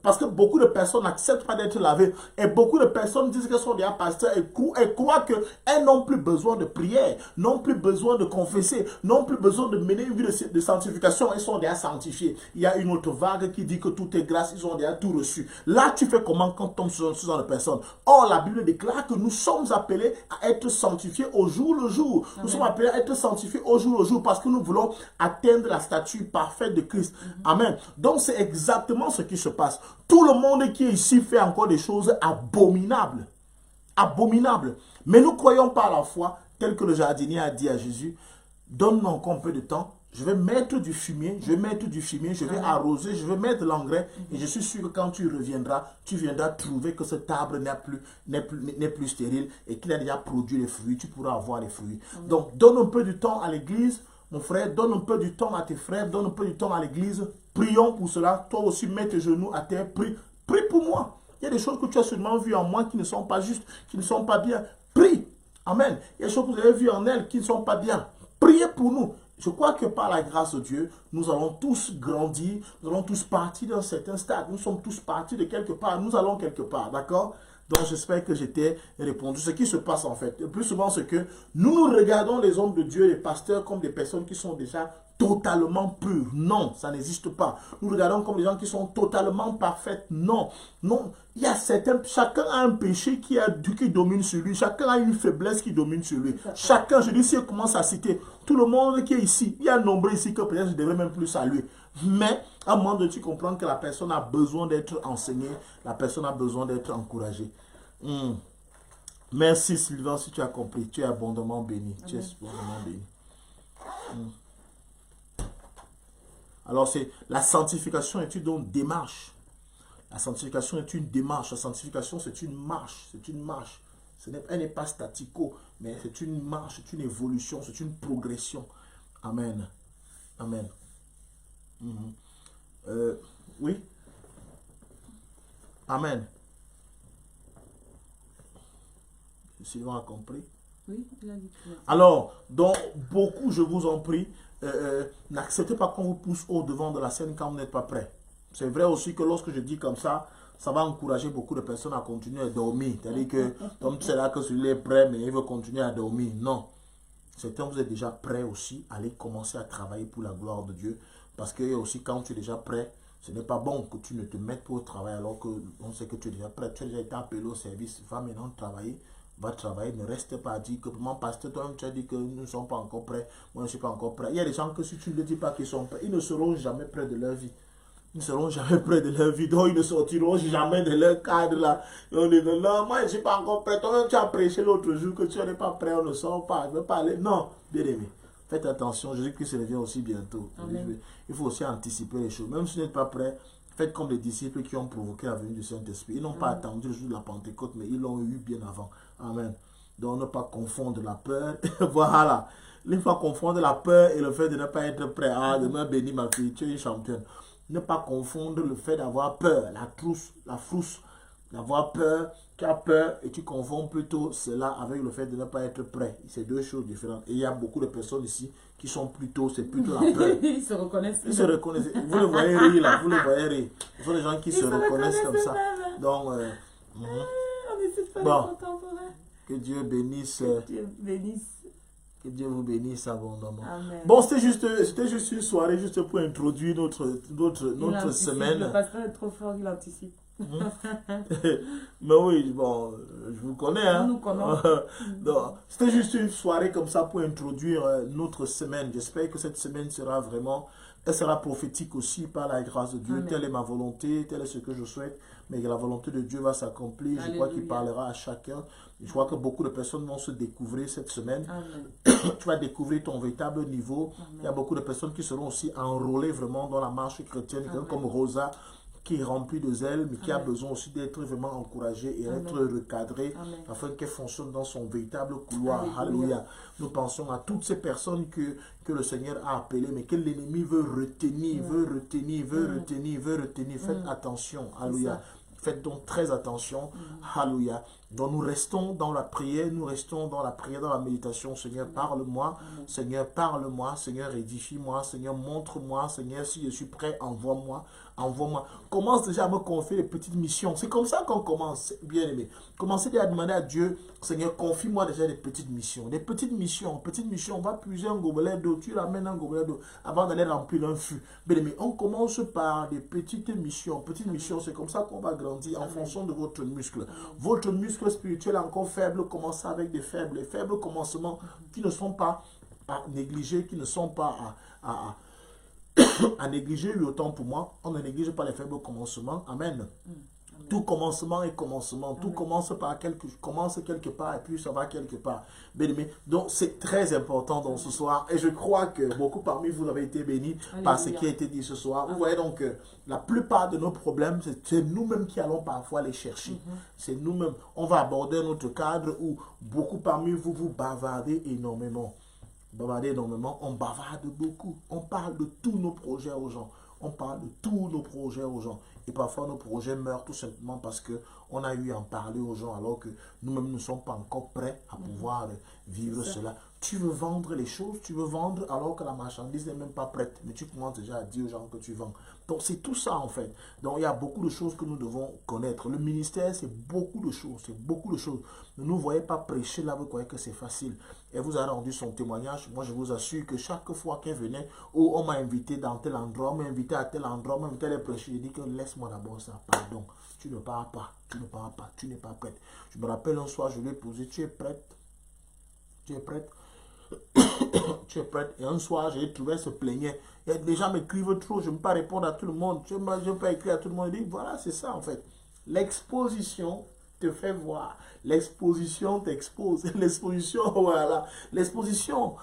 Parce que beaucoup de personnes n'acceptent pas d'être lavées. Et beaucoup de personnes disent qu'elles sont déjà pasteurs et croient qu'elles n'ont plus besoin de prière, n'ont plus besoin de confesser, n'ont plus besoin de mener une vie de sanctification. Elles sont déjà sanctifiées. Il y a une autre vague qui dit que tout est grâce, ils ont déjà tout reçu. Là, tu fais comment quand tu tombes sur ce genre de personnes? Or, la Bible déclare que nous sommes appelés à être sanctifiés au jour le jour. Amen. Nous sommes appelés à être sanctifiés au jour le jour parce que nous voulons atteindre la stature parfaite de Christ. Amen. Donc, c'est exactement ce qui se passe. Tout le monde qui est ici fait encore des choses abominables. Abominables. Mais nous croyons par la foi, tel que le jardinier a dit à Jésus, donne-nous encore un peu de temps, je vais mettre du fumier, je vais arroser, je vais mettre l'engrais, et je suis sûr que quand tu reviendras, tu viendras trouver que cet arbre n'est plus stérile et qu'il a déjà produit les fruits, tu pourras avoir les fruits. Donc, donne un peu de temps à l'église, mon frère, donne un peu du temps à tes frères, donne un peu du temps à l'église, prions pour cela, toi aussi mets tes genoux à terre, prie pour moi. Il y a des choses que tu as seulement vues en moi qui ne sont pas justes, qui ne sont pas bien. Prie. Amen. Il y a des choses que vous avez vues en elle qui ne sont pas bien. Priez pour nous. Je crois que par la grâce de Dieu, nous allons tous grandir, nous allons tous partir d'un certain stade. Nous sommes tous partis de quelque part, nous allons quelque part, d'accord? Donc j'espère que j'étais répondu. Ce qui se passe en fait, le plus souvent c'est que nous regardons les hommes de Dieu, les pasteurs, comme des personnes qui sont déjà totalement purs. Non, ça n'existe pas. Nous regardons comme des gens qui sont totalement parfaits. Non, non. Il y a certains, chacun a un péché qui domine sur lui. Chacun a une faiblesse qui domine sur lui. Chacun, je dis, si je commence à citer tout le monde qui est ici, il y a un nombre ici que peut-être je devrais même plus saluer. Mais à un moment donné, tu comprends que la personne a besoin d'être enseignée, la personne a besoin d'être encouragée. Merci Sylvain, si tu as compris. Tu es abondamment béni. Amen. Tu es abondamment béni. Alors, la sanctification est une démarche. La sanctification est une démarche. La sanctification, c'est une marche. C'est une marche. Elle n'est pas statico, mais c'est une marche, c'est une évolution, c'est une progression. Amen. Amen. Oui. Amen. Sylvain a compris. Oui, il a dit. Alors, donc, beaucoup, je vous en prie, n'acceptez pas qu'on vous pousse au devant de la scène quand vous n'êtes pas prêt. C'est vrai aussi que lorsque je dis comme ça va encourager beaucoup de personnes à continuer à dormir. C'est-à-dire que, comme c'est là que celui-là est prêt, mais il veut continuer à dormir. Non. Certains, vous êtes déjà prêts aussi à aller commencer à travailler pour la gloire de Dieu. Parce que aussi, quand tu es déjà prêt, ce n'est pas bon que tu ne te mettes pas au travail alors qu'on sait que tu es déjà prêt. Tu as déjà été appelé au service. Va maintenant travailler. Va travailler. Ne reste pas à dire que, mon pasteur, toi-même, tu as dit que nous ne sommes pas encore prêts. Moi, je ne suis pas encore prêt. Il y a des gens que si tu ne le dis pas qu'ils sont prêts, ils ne seront jamais prêts de leur vie. Ils ne seront jamais près de leur vie, donc ils ne sortiront jamais de leur cadre là. Et on dit non, moi je ne suis pas encore prêt. Toi-même tu as prêché l'autre jour que tu n'es pas prêt, on ne sort pas, je ne veux pas aller. Non, bien aimé, faites attention, Jésus-Christ revient aussi bientôt. Amen. Il faut aussi anticiper les choses. Même si vous n'êtes pas prêt, faites comme les disciples qui ont provoqué la venue du Saint-Esprit. Ils n'ont pas attendu le jour de la Pentecôte, mais ils l'ont eu bien avant. Amen. Donc ne pas confondre la peur. Voilà. Il ne faut pas confondre la peur et le fait de ne pas être prêt. Ah, demain béni ma fille, tu es une championne. Ne pas confondre le fait d'avoir peur, la frousse, d'avoir peur, tu as peur et tu confonds plutôt cela avec le fait de ne pas être prêt. C'est deux choses différentes. Et il y a beaucoup de personnes ici qui sont plutôt, c'est plutôt la peur. Ils se reconnaissent. Ils se reconnaissent. Vous le voyez rire là, vous le voyez rire. Ce sont des gens qui se reconnaissent comme ça. Donc, on essaie de faire bon, les contemporains. Que Dieu bénisse. Que Dieu bénisse. Que Dieu vous bénisse abondamment. Amen. Bon, c'était juste une soirée juste pour introduire notre semaine. Le pasteur est trop fort, il anticipe. Mais oui, bon, je vous connais. Hein? Nous connaissons. C'était juste une soirée comme ça pour introduire notre semaine. J'espère que cette semaine sera vraiment, elle sera prophétique aussi par la grâce de Dieu. Amen. Telle est ma volonté, tel est ce que je souhaite. Mais la volonté de Dieu va s'accomplir. Je crois qu'il parlera à chacun. Je crois que beaucoup de personnes vont se découvrir cette semaine. Tu vas découvrir ton véritable niveau. Amen. Il y a beaucoup de personnes qui seront aussi enrôlées vraiment dans la marche chrétienne, comme Rosa, qui est remplie de zèle, mais qui a besoin aussi d'être vraiment encouragée et d'être recadrée afin qu'elle fonctionne dans son véritable couloir. Alléluia. Nous pensons à toutes ces personnes que le Seigneur a appelées, mais que l'ennemi veut retenir, veut retenir. Faites attention. Alléluia. Faites donc très attention. Alléluia. Donc nous restons dans la prière, dans la méditation. Seigneur, parle-moi. Seigneur, parle-moi. Seigneur, édifie-moi. Seigneur, montre-moi. Seigneur, si je suis prêt, envoie-moi. Envoie-moi. Commence déjà à me confier des petites missions. C'est comme ça qu'on commence, bien aimé. Commencez déjà à demander à Dieu, Seigneur, confie-moi déjà des petites missions. Des petites missions. On va puiser un gobelet d'eau. Tu ramènes un gobelet d'eau avant d'aller remplir un fût. Bien aimé, on commence par des petites missions. Petites missions, c'est comme ça qu'on va grandir en fonction de votre muscle. Votre muscle spirituel est encore faible. Commencez avec des faibles commencements qui ne sont pas à négliger, qui ne sont pas à négliger, lui autant pour moi, on ne néglige pas les faibles commencements. Amen. Tout commencement est commencement. Tout commence quelque part et puis ça va quelque part. Bien aimé. Donc c'est très important dans ce soir. Et je crois que beaucoup parmi vous avez été bénis par ce qui a été dit ce soir. Vous voyez donc que la plupart de nos problèmes, c'est nous-mêmes qui allons parfois les chercher. C'est nous-mêmes. On va aborder notre cadre où beaucoup parmi vous, vous bavardez énormément. On bavarde beaucoup. On parle de tous nos projets aux gens. Et parfois nos projets meurent tout simplement parce qu'on a eu à en parler aux gens alors que nous-mêmes ne sommes pas encore prêts à pouvoir vivre cela. Tu veux vendre les choses, tu veux vendre alors que la marchandise n'est même pas prête. Mais tu commences déjà à dire aux gens que tu vends. Donc c'est tout ça en fait. Donc il y a beaucoup de choses que nous devons connaître. Le ministère, c'est beaucoup de choses. C'est beaucoup de choses. Ne nous voyez pas prêcher là, vous croyez que c'est facile. Et vous avez rendu son témoignage. Moi je vous assure que chaque fois qu'elle venait, oh, on m'a invité dans tel endroit, on m'a invité à tel endroit, on m'a invité à les prêcher. J'ai dit que laisse-moi d'abord ça. Pardon. Tu ne pars pas. Tu ne pars pas. Tu n'es pas prête. Je me rappelle un soir, je lui ai posé, tu es prête? Tu es prête? Tu es prête? Et un soir, j'ai trouvé, elle se plaignait. Et les gens m'écrivent trop, je ne peux pas répondre à tout le monde. Je ne peux pas écrire à tout le monde. Je dis, voilà, c'est ça en fait. L'exposition te fait voir. L'exposition t'expose. L'exposition, voilà. L'exposition,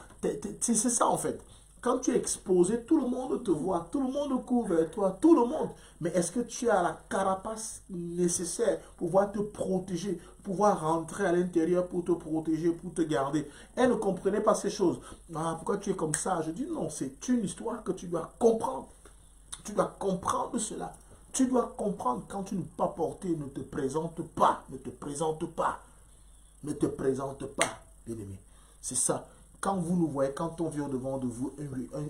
c'est ça en fait. Quand tu es exposé, tout le monde te voit, tout le monde court vers toi, tout le monde. Mais est-ce que tu as la carapace nécessaire pour pouvoir te protéger, pouvoir rentrer à l'intérieur pour te protéger, pour te garder? Elle ne comprenait pas ces choses. Ah, pourquoi tu es comme ça? Je dis non, c'est une histoire que tu dois comprendre. Tu dois comprendre cela. Tu dois comprendre quand tu ne peux pas porter, ne te présente pas, ne te présente pas, ne te présente pas, bien-aimé. C'est ça. Quand vous nous voyez, quand on vient devant de vous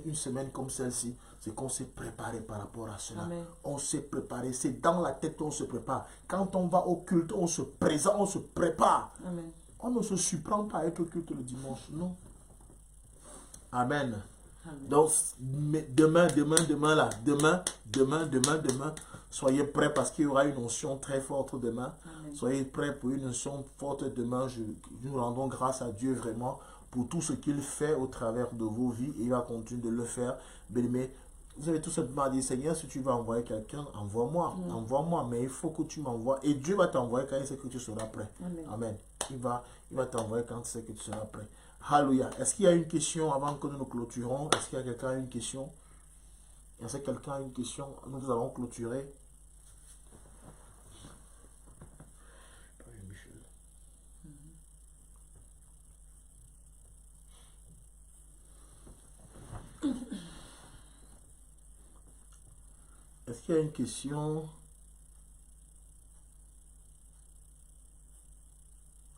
une semaine comme celle-ci, c'est qu'on s'est préparé par rapport à cela. Amen. On s'est préparé. C'est dans la tête qu'on se prépare. Quand on va au culte, on se présente, on se prépare. Amen. On ne se surprend pas à être au culte le dimanche. Non. Amen. Amen. Donc, demain, soyez prêts parce qu'il y aura une notion très forte demain. Amen. Soyez prêts pour une notion forte demain. Nous rendons grâce à Dieu vraiment pour tout ce qu'il fait au travers de vos vies. Et il va continuer de le faire. Mais vous avez tout simplement dit, Seigneur, si tu veux envoyer quelqu'un, envoie-moi. Envoie-moi, mais il faut que tu m'envoies. Et Dieu va t'envoyer quand il sait que tu seras prêt. Amen. Amen. Il va t'envoyer quand il sait que tu seras prêt. Alléluia. Est-ce qu'il y a une question avant que nous nous clôturons? Est-ce qu'il y a quelqu'un qui a une question? Est-ce que quelqu'un a une question? Nous allons clôturer. Est-ce qu'il y a une question?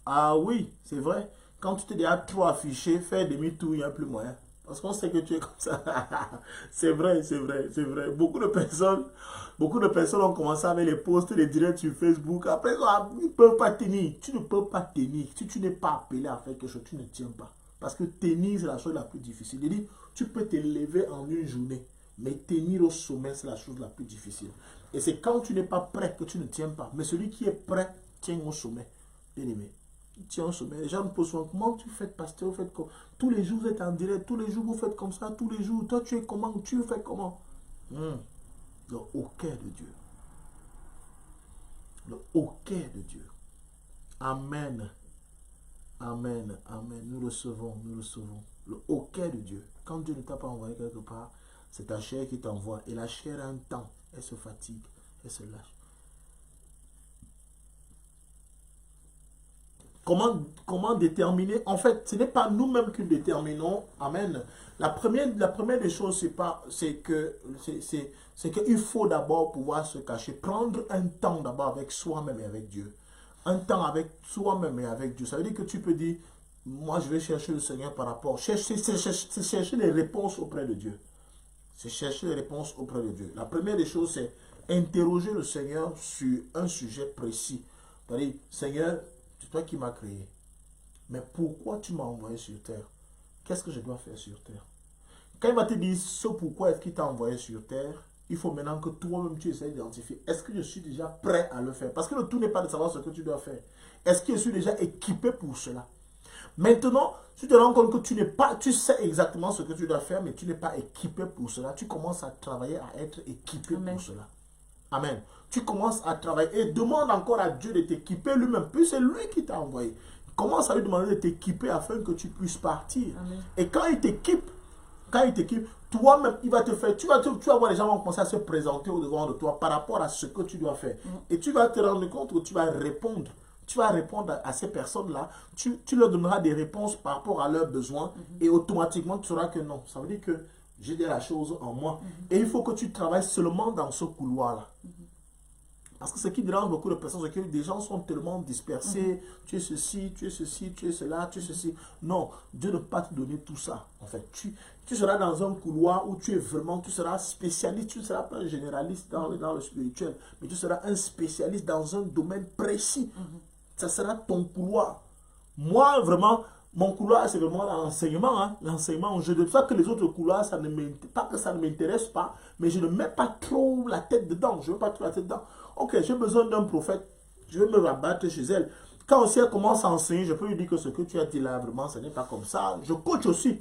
Ah oui, c'est vrai. Quand tu t'es déjà trop affiché, fais demi-tour, il n'y a plus moyen. Parce qu'on sait que tu es comme ça. C'est vrai, c'est vrai, c'est vrai. Beaucoup de personnes ont commencé avec les posts, les directs sur Facebook. Après, ils ne peuvent pas tenir. Tu ne peux pas tenir. Si tu n'es pas appelé à faire quelque chose, tu ne tiens pas. Parce que tenir, c'est la chose la plus difficile. Je dis, tu peux te lever en une journée. Mais tenir au sommet, c'est la chose la plus difficile. Et c'est quand tu n'es pas prêt que tu ne tiens pas. Mais celui qui est prêt, tient au sommet. Bien aimé. Tiens au sommet. Les gens me posent souvent, comment tu fais, pasteur, vous faites comme... Tous les jours, vous êtes en direct, tous les jours, vous faites comme ça, tous les jours. Toi, tu es comment, tu fais comment? Le hoquet de Dieu. Le hoquet de Dieu. Amen. Amen. Amen. Nous le recevons, nous le recevons. Le hoquet de Dieu. Quand Dieu ne t'a pas envoyé quelque part, c'est ta chair qui t'envoie. Et la chair a un temps. Elle se fatigue. Elle se lâche. Comment déterminer? En fait, ce n'est pas nous-mêmes qui déterminons. Amen. La première des choses, c'est qu'il faut d'abord pouvoir se cacher. Prendre un temps d'abord avec soi-même et avec Dieu. Un temps avec soi-même et avec Dieu. Ça veut dire que tu peux dire, moi je vais chercher le Seigneur par rapport. C'est chercher les réponses auprès de Dieu. C'est chercher les réponses auprès de Dieu. La première des choses, c'est interroger le Seigneur sur un sujet précis. C'est-à-dire, Seigneur, c'est toi qui m'as créé. Mais pourquoi tu m'as envoyé sur terre? Qu'est-ce que je dois faire sur terre? Quand il va te dire ce pourquoi est-ce qu'il t'a envoyé sur terre, il faut maintenant que toi-même tu essaies d'identifier. Est-ce que je suis déjà prêt à le faire? Parce que le tout n'est pas de savoir ce que tu dois faire. Est-ce que je suis déjà équipé pour cela? Maintenant, tu te rends compte que tu sais exactement ce que tu dois faire, mais tu n'es pas équipé pour cela. Tu commences à travailler à être équipé pour cela. Amen. Tu commences à travailler et demande encore à Dieu de t'équiper lui-même. Puis c'est lui qui t'a envoyé. Commence à lui demander de t'équiper afin que tu puisses partir. Amen. Et quand il t'équipe, toi-même, il va te faire, tu vas voir les gens vont commencer à se présenter au devant de toi par rapport à ce que tu dois faire. Et tu vas te rendre compte que tu vas répondre. Tu vas répondre à ces personnes-là. Tu leur donneras des réponses par rapport à leurs besoins. Et automatiquement, tu sauras que non. Ça veut dire que j'ai de la chose en moi. Et il faut que tu travailles seulement dans ce couloir-là. Parce que ce qui dérange beaucoup de personnes, c'est que des gens sont tellement dispersés. Tu es ceci, tu es ceci, tu es cela, tu es ceci. Non, Dieu ne peut pas te donner tout ça. En fait, tu seras dans un couloir où tu es vraiment, tu seras spécialiste. Tu ne seras pas un généraliste dans le spirituel, mais tu seras un spécialiste dans un domaine précis. Ça sera ton couloir. Moi, vraiment, mon couloir, c'est vraiment l'enseignement. Hein? L'enseignement, je ne sais pas que les autres couloirs, pas que ça ne m'intéresse pas, mais je ne mets pas trop la tête dedans. Je ne mets pas trop la tête dedans. Ok, j'ai besoin d'un prophète. Je vais me rabattre chez elle. Quand aussi elle commence à enseigner, je peux lui dire que ce que tu as dit là, vraiment, ce n'est pas comme ça. Je coach aussi.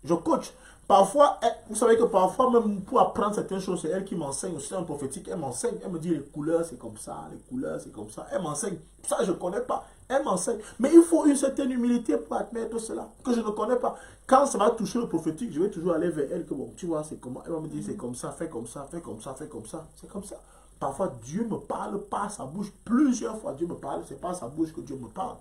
Je coach. Parfois, vous savez que parfois, même pour apprendre certaines choses, c'est elle qui m'enseigne. Aussi dans le prophétique, elle m'enseigne. Elle me dit les couleurs, c'est comme ça. Les couleurs, c'est comme ça. Elle m'enseigne. Ça, je ne connais pas. Elle m'enseigne. Mais il faut une certaine humilité pour admettre cela, que je ne connais pas. Quand ça va toucher le prophétique, je vais toujours aller vers elle. Que bon, tu vois, c'est comment. Elle va me dire, c'est comme ça, fais comme ça, fais comme ça, fais comme ça. C'est comme ça. Parfois, Dieu me parle par sa bouche. Plusieurs fois, Dieu me parle. C'est par sa bouche que Dieu me parle.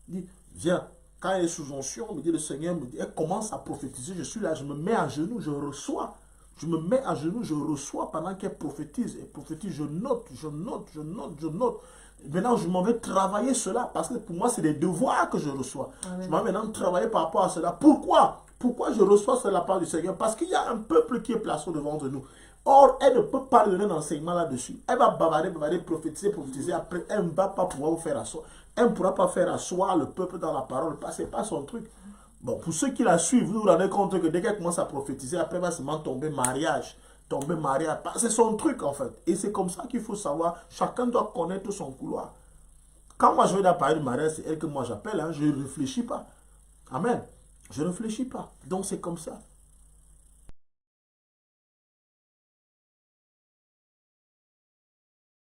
Il dit, viens. Quand elle est sous onction, me dit le Seigneur, me dit, elle commence à prophétiser. Je suis là, je me mets à genoux, je reçois. Je me mets à genoux, je reçois pendant qu'elle prophétise. Elle prophétise, je note, je note, je note, je note. Maintenant, je m'en vais travailler cela parce que pour moi, c'est des devoirs que je reçois. Amen. Je m'en vais maintenant travailler par rapport à cela. Pourquoi? Pourquoi je reçois cela de la part du Seigneur? Parce qu'il y a un peuple qui est placé devant nous. Or, elle ne peut pas donner un enseignement là-dessus. Elle va bavarder, bavarder, prophétiser, prophétiser. Après, elle ne va pas pouvoir vous faire asseoir. Elle ne pourra pas faire asseoir le peuple dans la parole. Ce n'est pas son truc. Bon, pour ceux qui la suivent, vous vous rendez compte que dès qu'elle commence à prophétiser, après, elle va seulement tomber mariage. Tomber mariage. C'est son truc, en fait. Et c'est comme ça qu'il faut savoir. Chacun doit connaître son couloir. Quand moi, je vais parler de mariage, c'est elle que moi j'appelle. Hein, je ne réfléchis pas. Amen. Je ne réfléchis pas. Donc, c'est comme ça.